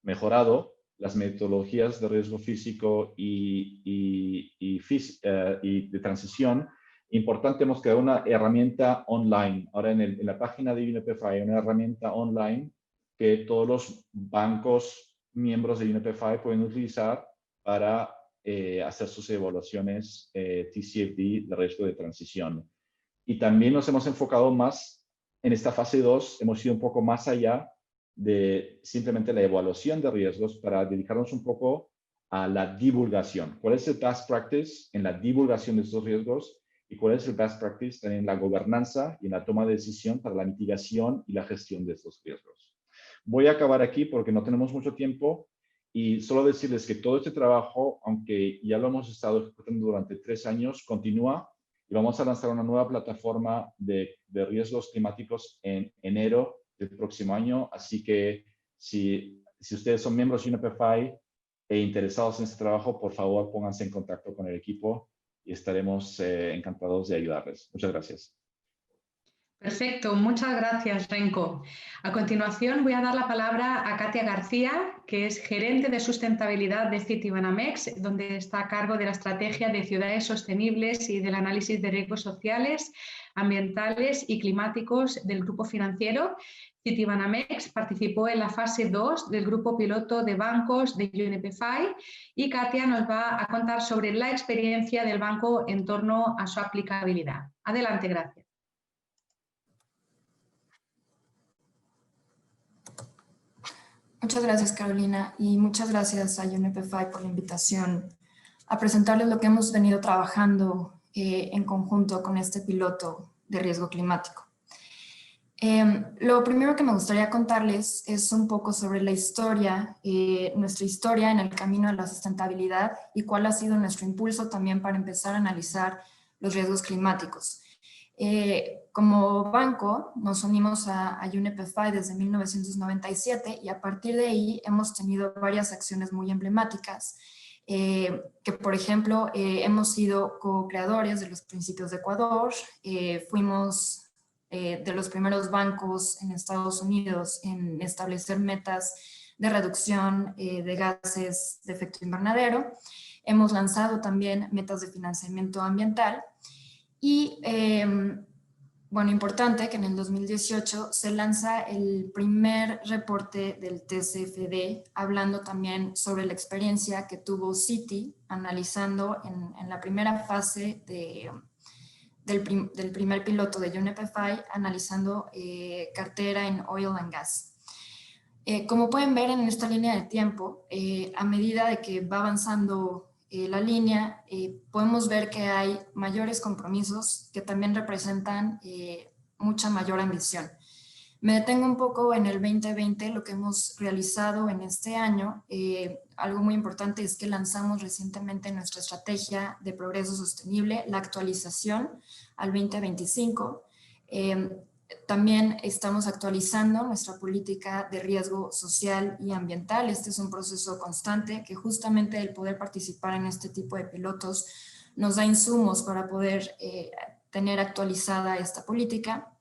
mejorado las metodologías de riesgo físico y de transición. Importante, hemos creado una herramienta online. Ahora en la página de UNEP-FI hay una herramienta online que todos los bancos miembros de UNEP-FI pueden utilizar para hacer sus evaluaciones TCFD de riesgo de transición. Y también nos hemos enfocado más en esta fase 2, hemos ido un poco más allá de simplemente la evaluación de riesgos para dedicarnos un poco a la divulgación. ¿Cuál es el best practice en la divulgación de estos riesgos? ¿Y cuál es el best practice en la gobernanza y en la toma de decisión para la mitigación y la gestión de estos riesgos? Voy a acabar aquí porque no tenemos mucho tiempo, Y solo decirles que todo este trabajo, aunque ya lo hemos estado ejecutando durante 3 años, continúa y vamos a lanzar una nueva plataforma de riesgos climáticos en enero del próximo año. Así que si ustedes son miembros de UNEP-FI e interesados en este trabajo, por favor pónganse en contacto con el equipo y estaremos encantados de ayudarles. Muchas gracias. Perfecto, muchas gracias, Renko. A continuación voy a dar la palabra a Katia García, que es gerente de sustentabilidad de Citibanamex, donde está a cargo de la estrategia de ciudades sostenibles y del análisis de riesgos sociales, ambientales y climáticos del grupo financiero. Citibanamex participó en la fase 2 del grupo piloto de bancos de UNEP-FI y Katia nos va a contar sobre la experiencia del banco en torno a su aplicabilidad. Adelante, gracias. Muchas gracias, Carolina, y muchas gracias a UNEP-FI por la invitación a presentarles lo que hemos venido trabajando en conjunto con este piloto de riesgo climático. Lo primero que me gustaría contarles es un poco sobre la historia, nuestra historia en el camino a la sustentabilidad y cuál ha sido nuestro impulso también para empezar a analizar los riesgos climáticos. Como banco nos unimos a UNEP-FI desde 1997 y a partir de ahí hemos tenido varias acciones muy emblemáticas que por ejemplo hemos sido co-creadores de los principios de Ecuador, fuimos de los primeros bancos en Estados Unidos en establecer metas de reducción de gases de efecto invernadero, hemos lanzado también metas de financiamiento ambiental. Y, bueno, importante que en el 2018 se lanza el primer reporte del TCFD, hablando también sobre la experiencia que tuvo Citi, analizando en la primera fase del primer piloto de UNEP-FI, analizando cartera en oil and gas. Como pueden ver en esta línea de tiempo, a medida de que va avanzando la línea, podemos ver que hay mayores compromisos que también representan mucha mayor ambición. Me detengo un poco en el 2020, lo que hemos realizado en este año. Algo muy importante es que lanzamos recientemente nuestra estrategia de progreso sostenible, la actualización al 2025. También estamos actualizando nuestra política de riesgo social y ambiental. Este es un proceso constante que justamente el poder participar en este tipo de pilotos nos da insumos para poder tener actualizada esta política.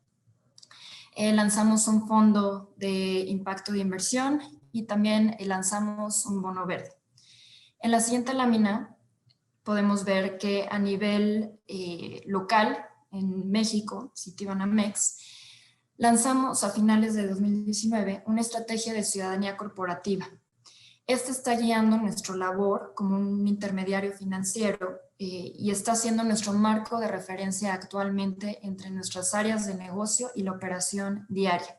Lanzamos un fondo de impacto de inversión y también lanzamos un bono verde. En la siguiente lámina podemos ver que a nivel local, en México, Citibanamex, lanzamos a finales de 2019 una estrategia de ciudadanía corporativa. Esta está guiando nuestra labor como un intermediario financiero y está siendo nuestro marco de referencia actualmente entre nuestras áreas de negocio y la operación diaria.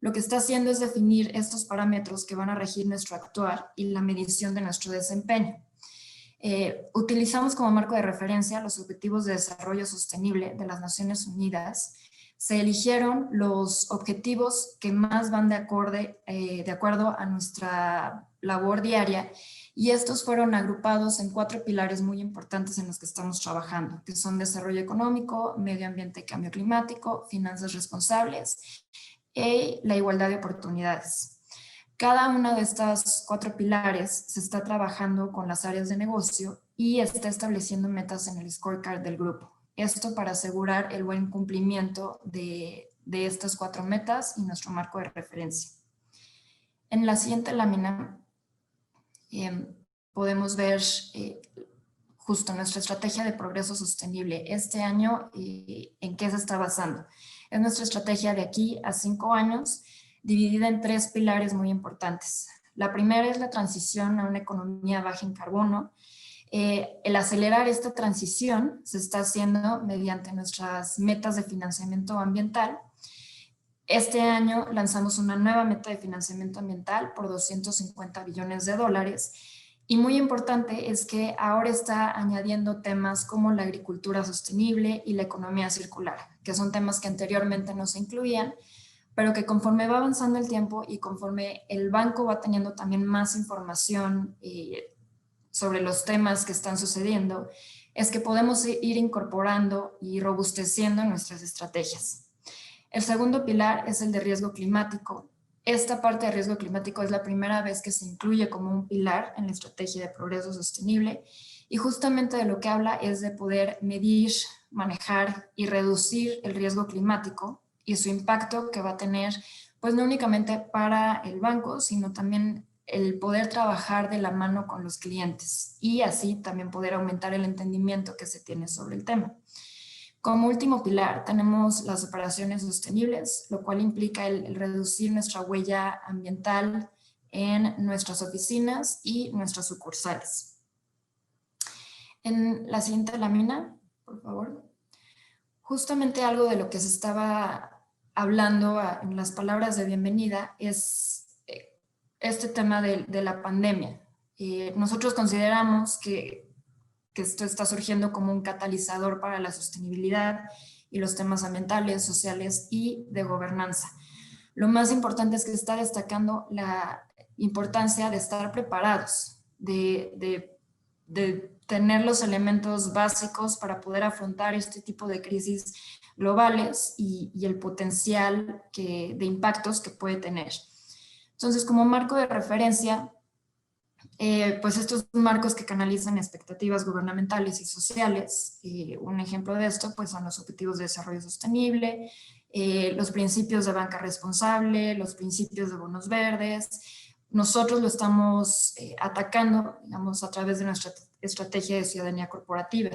Lo que está haciendo es definir estos parámetros que van a regir nuestro actuar y la medición de nuestro desempeño. Utilizamos como marco de referencia los Objetivos de Desarrollo Sostenible de las Naciones Unidas. Se eligieron los objetivos que más van de acuerdo a nuestra labor diaria y estos fueron agrupados en 4 pilares muy importantes en los que estamos trabajando, que son desarrollo económico, medio ambiente y cambio climático, finanzas responsables y la igualdad de oportunidades. Cada uno de estos 4 pilares se está trabajando con las áreas de negocio y está estableciendo metas en el scorecard del grupo. Esto para asegurar el buen cumplimiento de estas 4 metas y nuestro marco de referencia. En la siguiente lámina podemos ver justo nuestra estrategia de progreso sostenible. Este año, ¿en qué se está basando? Es nuestra estrategia de aquí a 5 años, dividida en 3 pilares muy importantes. La primera es la transición a una economía baja en carbono. El acelerar esta transición se está haciendo mediante nuestras metas de financiamiento ambiental. Este año lanzamos una nueva meta de financiamiento ambiental por $250 billones y muy importante es que ahora está añadiendo temas como la agricultura sostenible y la economía circular, que son temas que anteriormente no se incluían, pero que conforme va avanzando el tiempo y conforme el banco va teniendo también más información sobre los temas que están sucediendo, es que podemos ir incorporando y robusteciendo nuestras estrategias. El segundo pilar es el de riesgo climático. Esta parte de riesgo climático es la primera vez que se incluye como un pilar en la estrategia de progreso sostenible y justamente de lo que habla es de poder medir, manejar y reducir el riesgo climático y su impacto que va a tener, pues no únicamente para el banco, sino también el poder trabajar de la mano con los clientes y así también poder aumentar el entendimiento que se tiene sobre el tema. Como último pilar tenemos las operaciones sostenibles, lo cual implica el reducir nuestra huella ambiental en nuestras oficinas y nuestras sucursales. En la siguiente lámina, por favor. Justamente algo de lo que se estaba hablando en las palabras de bienvenida es este tema de la pandemia. Nosotros consideramos que esto está surgiendo como un catalizador para la sostenibilidad y los temas ambientales, sociales y de gobernanza. Lo más importante es que está destacando la importancia de estar preparados, de tener los elementos básicos para poder afrontar este tipo de crisis globales y el potencial de impactos que puede tener. Entonces, como marco de referencia, pues estos marcos que canalizan expectativas gubernamentales y sociales, un ejemplo de esto pues son los Objetivos de Desarrollo Sostenible, los principios de banca responsable, los principios de bonos verdes. Nosotros lo estamos atacando, digamos, a través de nuestra estrategia de ciudadanía corporativa.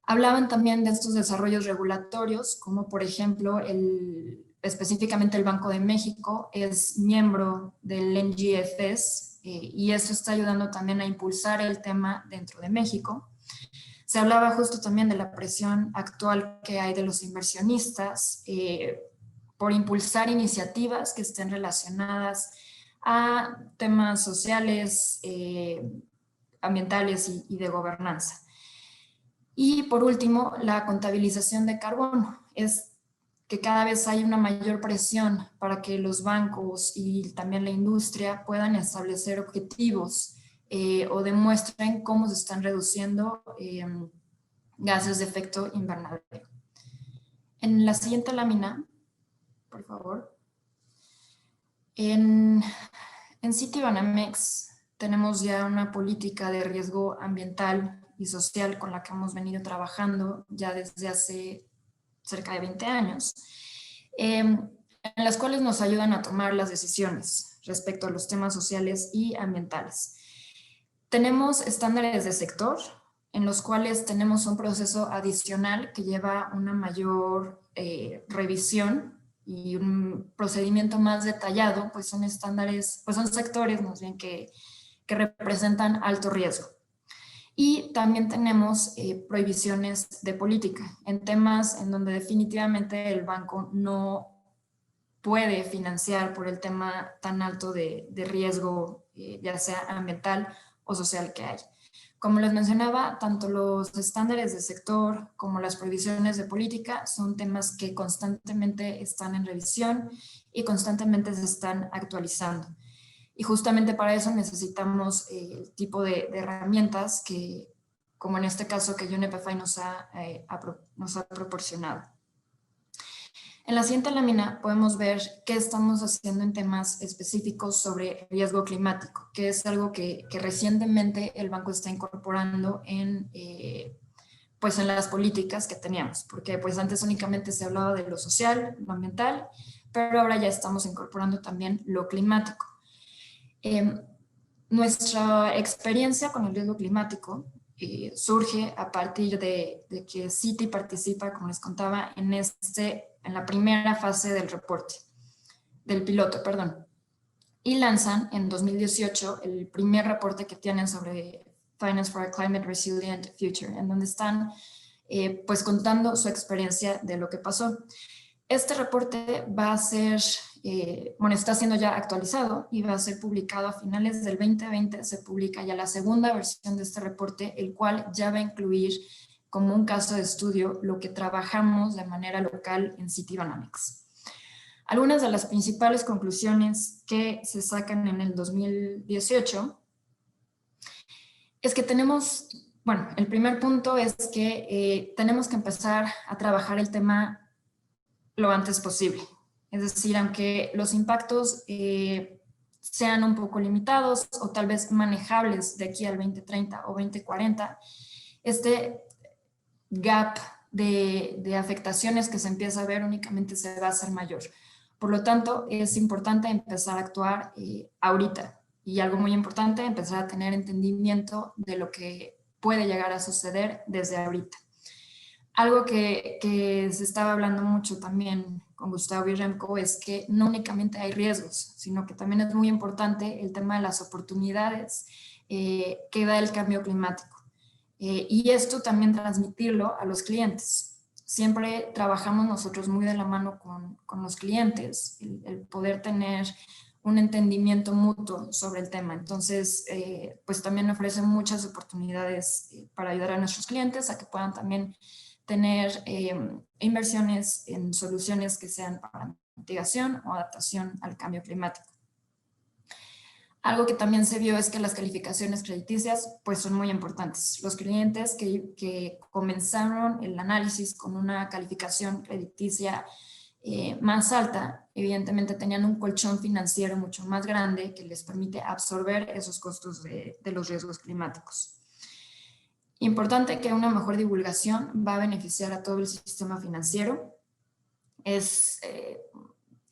Hablaban también de estos desarrollos regulatorios, como por ejemplo, específicamente el Banco de México es miembro del NGFS y esto está ayudando también a impulsar el tema dentro de México. Se hablaba justo también de la presión actual que hay de los inversionistas por impulsar iniciativas que estén relacionadas a temas sociales, ambientales y de gobernanza. Y por último, la contabilización de carbono. Es que cada vez hay una mayor presión para que los bancos y también la industria puedan establecer objetivos o demuestren cómo se están reduciendo gases de efecto invernadero. En la siguiente lámina, por favor. En Citibanamex tenemos ya una política de riesgo ambiental y social con la que hemos venido trabajando ya desde hace cerca de 20 años, en las cuales nos ayudan a tomar las decisiones respecto a los temas sociales y ambientales. Tenemos estándares de sector, en los cuales tenemos un proceso adicional que lleva una mayor revisión y un procedimiento más detallado, pues son estándares, pues son sectores más bien que representan alto riesgo. Y también tenemos prohibiciones de política en temas en donde definitivamente el banco no puede financiar por el tema tan alto de riesgo, ya sea ambiental o social que hay. Como les mencionaba, tanto los estándares de sector como las prohibiciones de política son temas que constantemente están en revisión y constantemente se están actualizando. Y justamente para eso necesitamos el tipo de herramientas que, como en este caso que UNEP-FI nos ha proporcionado. En la siguiente lámina podemos ver qué estamos haciendo en temas específicos sobre riesgo climático, que es algo que recientemente el banco está incorporando pues en las políticas que teníamos, porque pues antes únicamente se hablaba de lo social, lo ambiental, pero ahora ya estamos incorporando también lo climático. Nuestra experiencia con el riesgo climático surge a partir de que Citi participa, como les contaba, en la primera fase del piloto, perdón. Y lanzan en 2018 el primer reporte que tienen sobre Finance for a Climate Resilient Future, en donde están pues contando su experiencia de lo que pasó. Este reporte va a ser, está siendo ya actualizado y va a ser publicado a finales del 2020. Se publica ya la segunda versión de este reporte, el cual ya va a incluir como un caso de estudio lo que trabajamos de manera local en Citibanamex. Algunas de las principales conclusiones que se sacan en el 2018 es que tenemos, bueno, el primer punto es que tenemos que empezar a trabajar el tema lo antes posible. Es decir, aunque los impactos sean un poco limitados o tal vez manejables de aquí al 2030 o 2040, este gap de afectaciones que se empieza a ver únicamente se va a hacer mayor. Por lo tanto, es importante empezar a actuar ahorita. Y algo muy importante, empezar a tener entendimiento de lo que puede llegar a suceder desde ahorita. Algo que se estaba hablando mucho también con Gustavo y Remco es que no únicamente hay riesgos, sino que también es muy importante el tema de las oportunidades que da el cambio climático. Y esto también transmitirlo a los clientes. Siempre trabajamos nosotros muy de la mano con los clientes, el poder tener un entendimiento mutuo sobre el tema. Entonces, pues también ofrece muchas oportunidades para ayudar a nuestros clientes a que puedan también tener inversiones en soluciones que sean para mitigación o adaptación al cambio climático. Algo que también se vio es que las calificaciones crediticias pues son muy importantes. Los clientes que comenzaron el análisis con una calificación crediticia más alta, evidentemente tenían un colchón financiero mucho más grande que les permite absorber esos costos de los riesgos climáticos. Importante que una mejor divulgación va a beneficiar a todo el sistema financiero.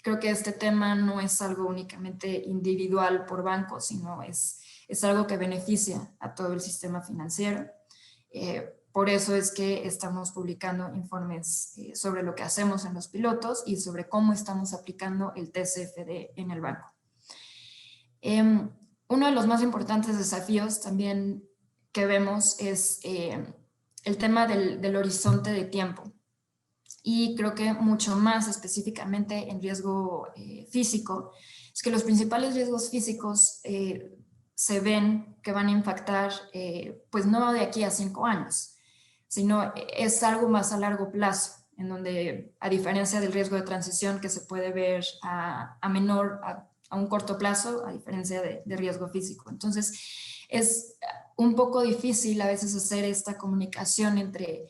Creo que este tema no es algo únicamente individual por banco, sino es algo que beneficia a todo el sistema financiero. Por eso es que estamos publicando informes sobre lo que hacemos en los pilotos y sobre cómo estamos aplicando el TCFD en el banco. Uno de los más importantes desafíos también que vemos es el tema del horizonte de tiempo. Y creo que mucho más específicamente en riesgo físico, es que los principales riesgos físicos se ven que van a impactar, pues no de aquí a 5 años, sino es algo más a largo plazo, en donde a diferencia del riesgo de transición que se puede ver a un corto plazo, a diferencia de riesgo físico. Entonces, es un poco difícil a veces hacer esta comunicación entre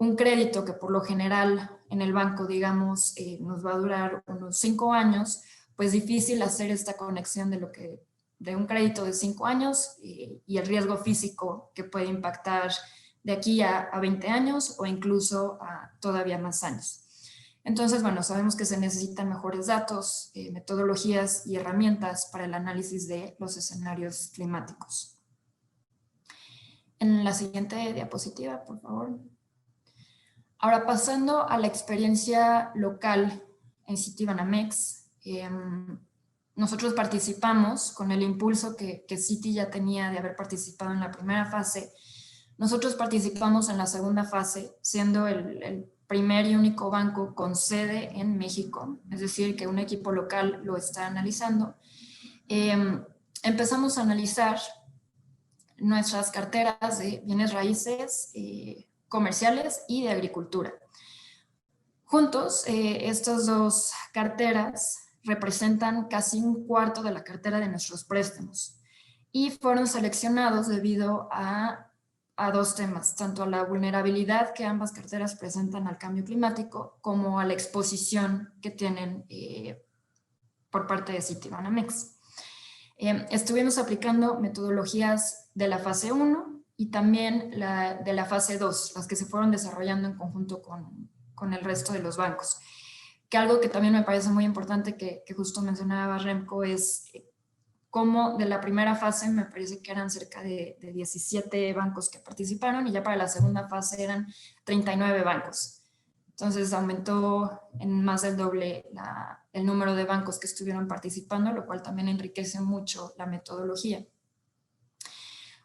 un crédito que por lo general en el banco, digamos, nos va a durar unos 5 años, pues difícil hacer esta conexión de un crédito de 5 años y el riesgo físico que puede impactar de aquí a 20 años o incluso a todavía más años. Entonces, bueno, sabemos que se necesitan mejores datos, metodologías y herramientas para el análisis de los escenarios climáticos. En la siguiente diapositiva, por favor. Ahora, pasando a la experiencia local en Citibanamex, nosotros participamos con el impulso que Citi ya tenía de haber participado en la primera fase. Nosotros participamos en la segunda fase, siendo el primer y único banco con sede en México, es decir, que un equipo local lo está analizando. Empezamos a analizar nuestras carteras de bienes raíces, comerciales y de agricultura. Juntos, estas dos carteras representan casi un cuarto de la cartera de nuestros préstamos y fueron seleccionados debido a dos temas, tanto a la vulnerabilidad que ambas carteras presentan al cambio climático como a la exposición que tienen por parte de Citibanamex. Estuvimos aplicando metodologías de la fase 1 y también de la fase 2, las que se fueron desarrollando en conjunto con el resto de los bancos. Que algo que también me parece muy importante que justo mencionaba Remco es cómo de la primera fase me parece que eran cerca de 17 bancos que participaron y ya para la segunda fase eran 39 bancos. Entonces aumentó en más del doble el número de bancos que estuvieron participando, lo cual también enriquece mucho la metodología.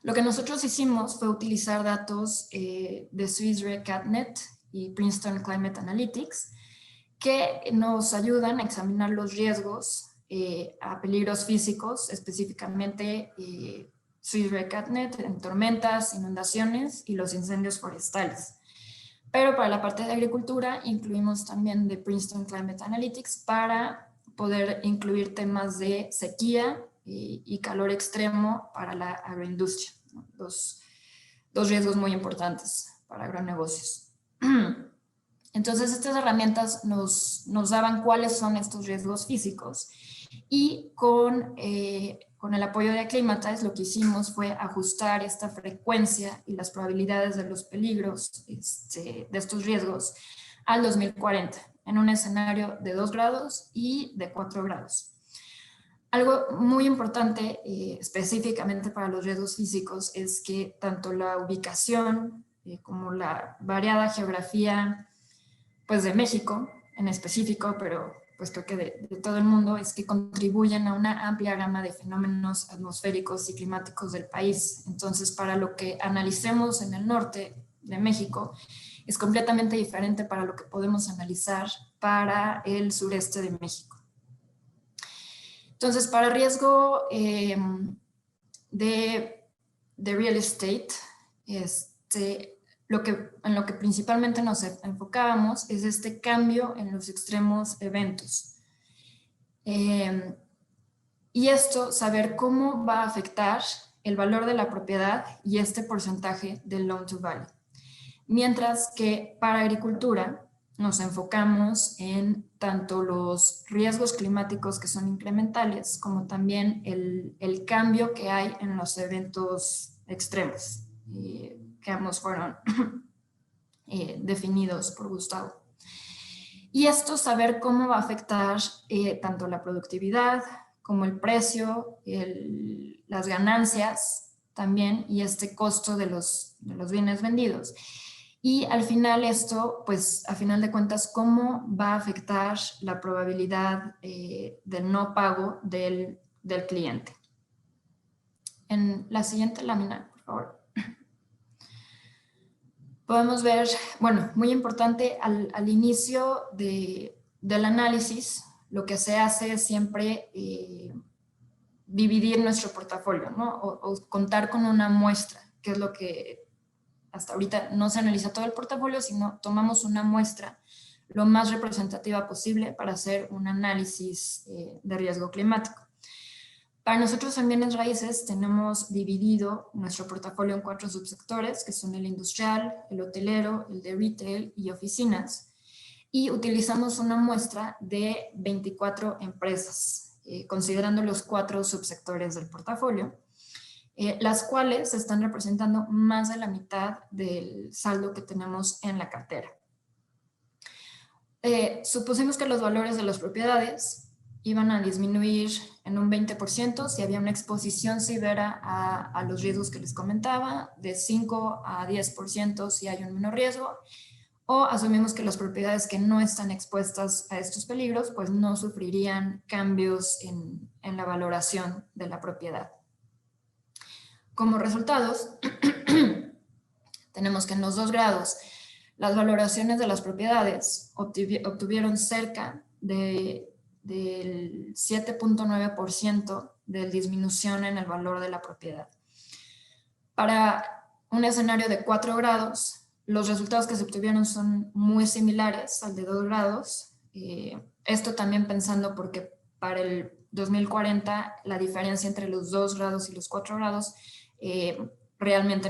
Lo que nosotros hicimos fue utilizar datos de Swiss Re CatNet y Princeton Climate Analytics que nos ayudan a examinar los riesgos a peligros físicos, específicamente Swiss Re CatNet en tormentas, inundaciones y los incendios forestales. Pero para la parte de agricultura incluimos también de Princeton Climate Analytics para poder incluir temas de sequía y calor extremo para la agroindustria, ¿no? Dos riesgos muy importantes para agronegocios. Entonces, estas herramientas nos daban cuáles son estos riesgos físicos y con el apoyo de Acclimatize lo que hicimos fue ajustar esta frecuencia y las probabilidades de los peligros de estos riesgos al 2040 en un escenario de 2 grados y de 4 grados. Algo muy importante específicamente para los riesgos físicos es que tanto la ubicación como la variada geografía pues de México en específico, pero puesto que de todo el mundo, es que contribuyen a una amplia gama de fenómenos atmosféricos y climáticos del país. Entonces, para lo que analicemos en el norte de México, es completamente diferente para lo que podemos analizar para el sureste de México. Entonces, para riesgo de real estate, en lo que principalmente nos enfocábamos es este cambio en los extremos eventos. Y esto, saber cómo va a afectar el valor de la propiedad y este porcentaje del loan to value. Mientras que para agricultura nos enfocamos en tanto los riesgos climáticos que son incrementales como también el cambio que hay en los eventos extremos, que ambos fueron definidos por Gustavo. Y esto, saber cómo va a afectar tanto la productividad como el precio, las ganancias también y este costo de los bienes vendidos. Y al final esto, pues a final de cuentas, cómo va a afectar la probabilidad del no pago del cliente. En la siguiente lámina, por favor. Podemos ver, bueno, muy importante, al inicio del análisis, lo que se hace es siempre dividir nuestro portafolio, ¿no? O contar con una muestra, que es lo que hasta ahorita no se analiza todo el portafolio, sino tomamos una muestra lo más representativa posible para hacer un análisis de riesgo climático. Para nosotros en bienes raíces tenemos dividido nuestro portafolio en 4 subsectores, que son el industrial, el hotelero, el de retail y oficinas. Y utilizamos una muestra de 24 empresas, considerando los 4 subsectores del portafolio, las cuales están representando más de la mitad del saldo que tenemos en la cartera. Supusimos que los valores de las propiedades iban a disminuir en un 20% si había una exposición severa a los riesgos que les comentaba, de 5 a 10% si hay un menor riesgo, o asumimos que las propiedades que no están expuestas a estos peligros pues no sufrirían cambios en la valoración de la propiedad. Como resultados, tenemos que en los 2 grados las valoraciones de las propiedades obtuvieron cerca del 7.9% de disminución en el valor de la propiedad. Para un escenario de 4 grados, los resultados que se obtuvieron son muy similares al de 2 grados. Esto también pensando porque para el 2040 la diferencia entre los 2 grados y los 4 grados realmente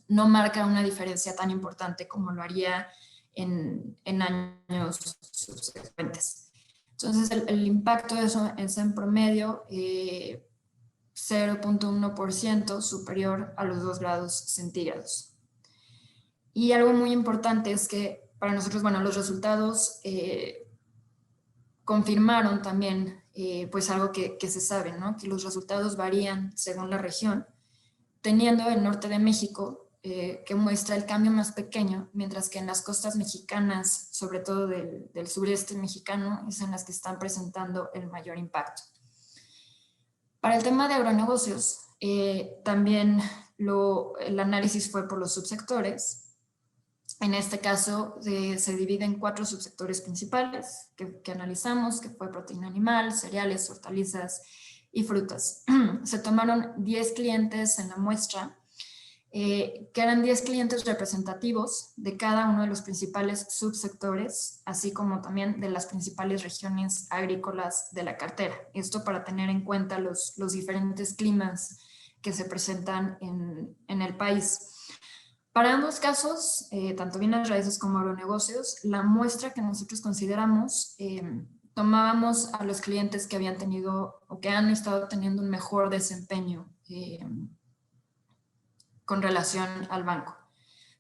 no marca una diferencia tan importante como lo haría en años subsecuentes. Entonces el impacto de eso es en promedio 0.1% superior a los 2 grados centígrados. Y algo muy importante es que para nosotros, bueno, los resultados confirmaron también pues algo que se sabe, ¿no? Que los resultados varían según la región, teniendo el norte de México que muestra el cambio más pequeño, mientras que en las costas mexicanas, sobre todo del sureste mexicano, es en las que están presentando el mayor impacto. Para el tema de agronegocios, también el análisis fue por los subsectores. En este caso se divide en 4 subsectores principales que analizamos, que fue proteína animal, cereales, hortalizas y frutas. Se tomaron 10 clientes en la muestra que eran 10 clientes representativos de cada uno de los principales subsectores, así como también de las principales regiones agrícolas de la cartera. Esto para tener en cuenta los diferentes climas que se presentan en el país. Para ambos casos, tanto bienes raíces como agronegocios, la muestra que nosotros consideramos, tomábamos a los clientes que habían tenido o que han estado teniendo un mejor desempeño con relación al banco.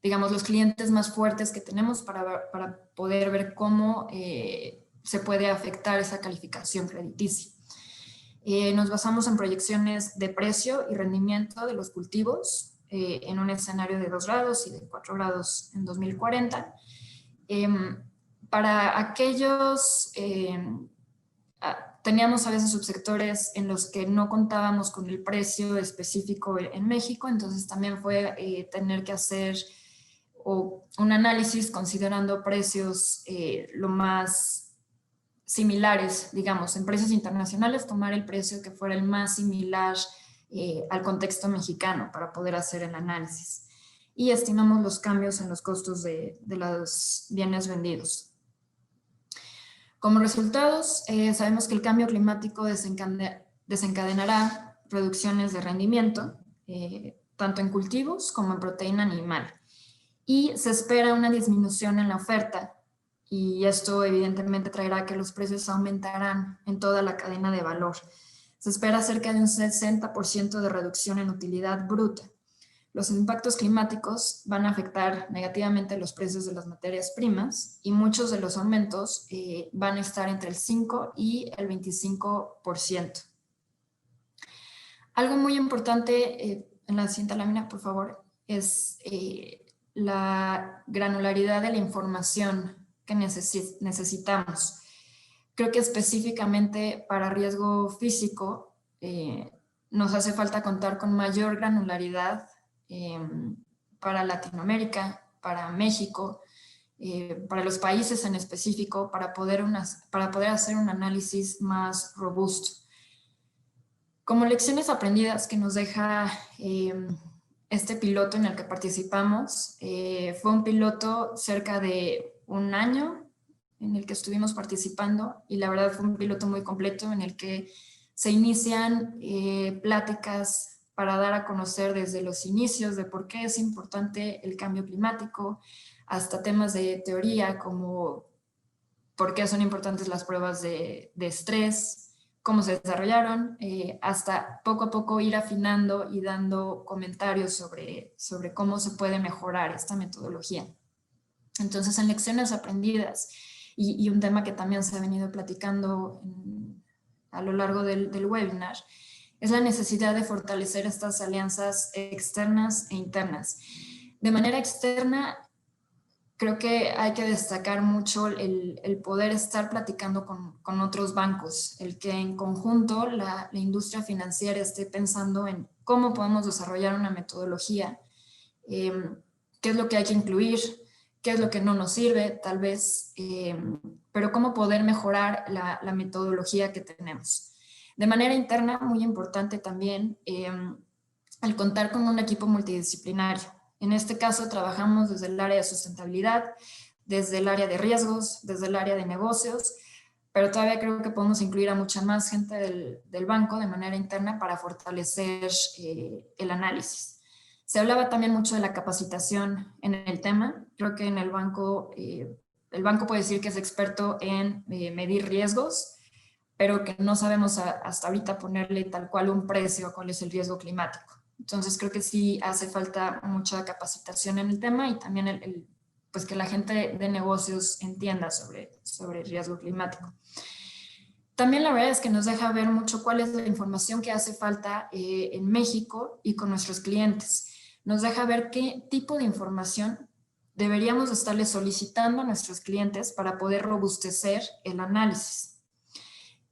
Digamos, los clientes más fuertes que tenemos para poder ver cómo se puede afectar esa calificación crediticia. Nos basamos en proyecciones de precio y rendimiento de los cultivos en un escenario de 2 grados y de 4 grados en 2040. Para aquellos, teníamos a veces subsectores en los que no contábamos con el precio específico en México, entonces también fue tener que hacer un análisis considerando precios lo más similares, digamos, en precios internacionales, tomar el precio que fuera el más similar al contexto mexicano para poder hacer el análisis. Y estimamos los cambios en los costos de los bienes vendidos. Como resultados, sabemos que el cambio climático desencadenará reducciones de rendimiento, tanto en cultivos como en proteína animal. Y se espera una disminución en la oferta, y esto evidentemente traerá que los precios aumentarán en toda la cadena de valor. Se espera cerca de un 60% de reducción en utilidad bruta. Los impactos climáticos van a afectar negativamente los precios de las materias primas y muchos de los aumentos van a estar entre el 5 y el 25%. Algo muy importante, en la siguiente lámina, por favor, es la granularidad de la información que necesitamos. Creo que específicamente para riesgo físico nos hace falta contar con mayor granularidad para Latinoamérica, para México, para los países en específico, para poder hacer un análisis más robusto. Como lecciones aprendidas que nos deja este piloto en el que participamos, fue un piloto cerca de un año en el que estuvimos participando, y la verdad fue un piloto muy completo en el que se inician pláticas para dar a conocer desde los inicios de por qué es importante el cambio climático, hasta temas de teoría como por qué son importantes las pruebas de estrés, cómo se desarrollaron, hasta poco a poco ir afinando y dando comentarios sobre cómo se puede mejorar esta metodología. Entonces, en lecciones aprendidas, y un tema que también se ha venido platicando a lo largo del webinar, es la necesidad de fortalecer estas alianzas externas e internas. De manera externa, creo que hay que destacar mucho el poder estar platicando con otros bancos, el que en conjunto la industria financiera esté pensando en cómo podemos desarrollar una metodología, qué es lo que hay que incluir, qué es lo que no nos sirve, tal vez, pero cómo poder mejorar la metodología que tenemos. De manera interna, muy importante también, el contar con un equipo multidisciplinario. En este caso, trabajamos desde el área de sustentabilidad, desde el área de riesgos, desde el área de negocios, pero todavía creo que podemos incluir a mucha más gente del banco de manera interna para fortalecer el análisis. Se hablaba también mucho de la capacitación en el tema. Creo que en el banco puede decir que es experto en medir riesgos, pero que no sabemos hasta ahorita ponerle tal cual un precio a cuál es el riesgo climático. Entonces creo que sí hace falta mucha capacitación en el tema, y también pues que la gente de negocios entienda sobre el riesgo climático. También la verdad es que nos deja ver mucho cuál es la información que hace falta en México y con nuestros clientes. Nos deja ver qué tipo de información deberíamos estarle solicitando a nuestros clientes para poder robustecer el análisis.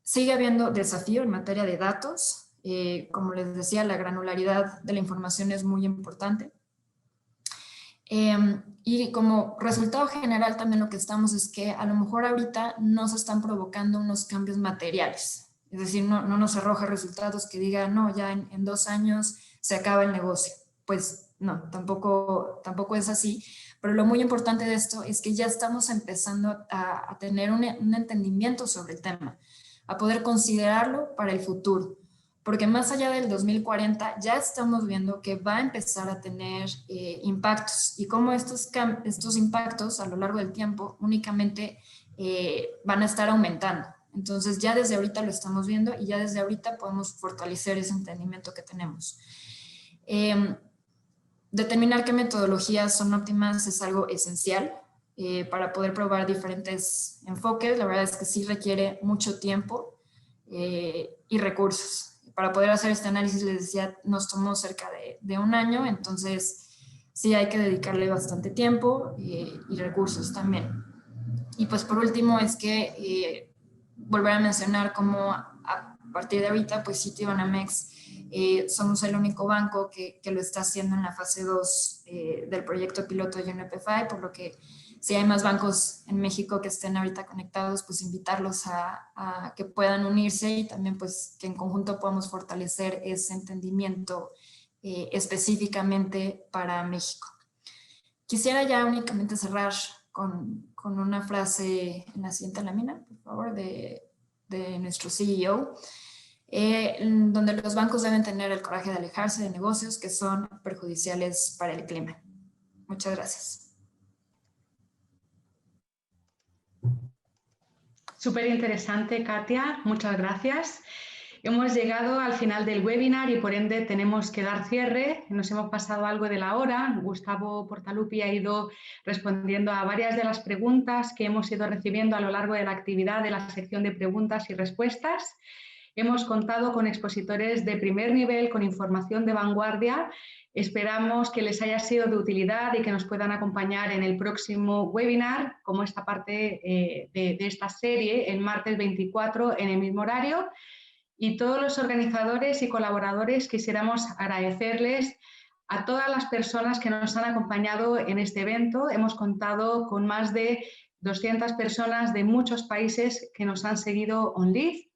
Sigue habiendo desafío en materia de datos. Como les decía, la granularidad de la información es muy importante. Y como resultado general también lo que estamos es que a lo mejor ahorita no se están provocando unos cambios materiales. Es decir, no nos arroja resultados que digan, no, ya en 2 años se acaba el negocio. Pues no, tampoco es así. Pero lo muy importante de esto es que ya estamos empezando a tener un entendimiento sobre el tema, a poder considerarlo para el futuro. Porque más allá del 2040 ya estamos viendo que va a empezar a tener impactos y cómo estos impactos a lo largo del tiempo únicamente van a estar aumentando. Entonces ya desde ahorita lo estamos viendo y ya desde ahorita podemos fortalecer ese entendimiento que tenemos. Determinar qué metodologías son óptimas es algo esencial para poder probar diferentes enfoques. La verdad es que sí requiere mucho tiempo y recursos. Para poder hacer este análisis, les decía, nos tomó cerca de un año, entonces sí hay que dedicarle bastante tiempo y recursos también. Y pues por último es que volver a mencionar cómo a partir de ahorita, pues Citibanamex somos el único banco que lo está haciendo en la fase 2 del proyecto piloto de UNEP-FI, por lo que si hay más bancos en México que estén ahorita conectados, pues invitarlos a que puedan unirse y también pues que en conjunto podamos fortalecer ese entendimiento específicamente para México. Quisiera ya únicamente cerrar con una frase en la siguiente lámina, por favor, de nuestro CEO, donde los bancos deben tener el coraje de alejarse de negocios que son perjudiciales para el clima. Muchas gracias. Súper interesante, Katia. Muchas gracias. Hemos llegado al final del webinar y por ende tenemos que dar cierre. Nos hemos pasado algo de la hora. Gustavo Portaluppi ha ido respondiendo a varias de las preguntas que hemos ido recibiendo a lo largo de la actividad de la sección de preguntas y respuestas. Hemos contado con expositores de primer nivel, con información de vanguardia. Esperamos que les haya sido de utilidad y que nos puedan acompañar en el próximo webinar, como esta parte de esta serie, el martes 24 en el mismo horario. Y todos los organizadores y colaboradores quisiéramos agradecerles a todas las personas que nos han acompañado en este evento. Hemos contado con más de 200 personas de muchos países que nos han seguido online.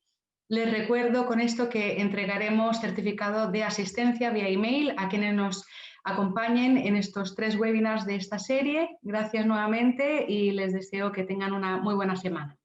Les recuerdo con esto que entregaremos certificado de asistencia vía email a quienes nos acompañen en estos 3 webinars de esta serie. Gracias nuevamente y les deseo que tengan una muy buena semana.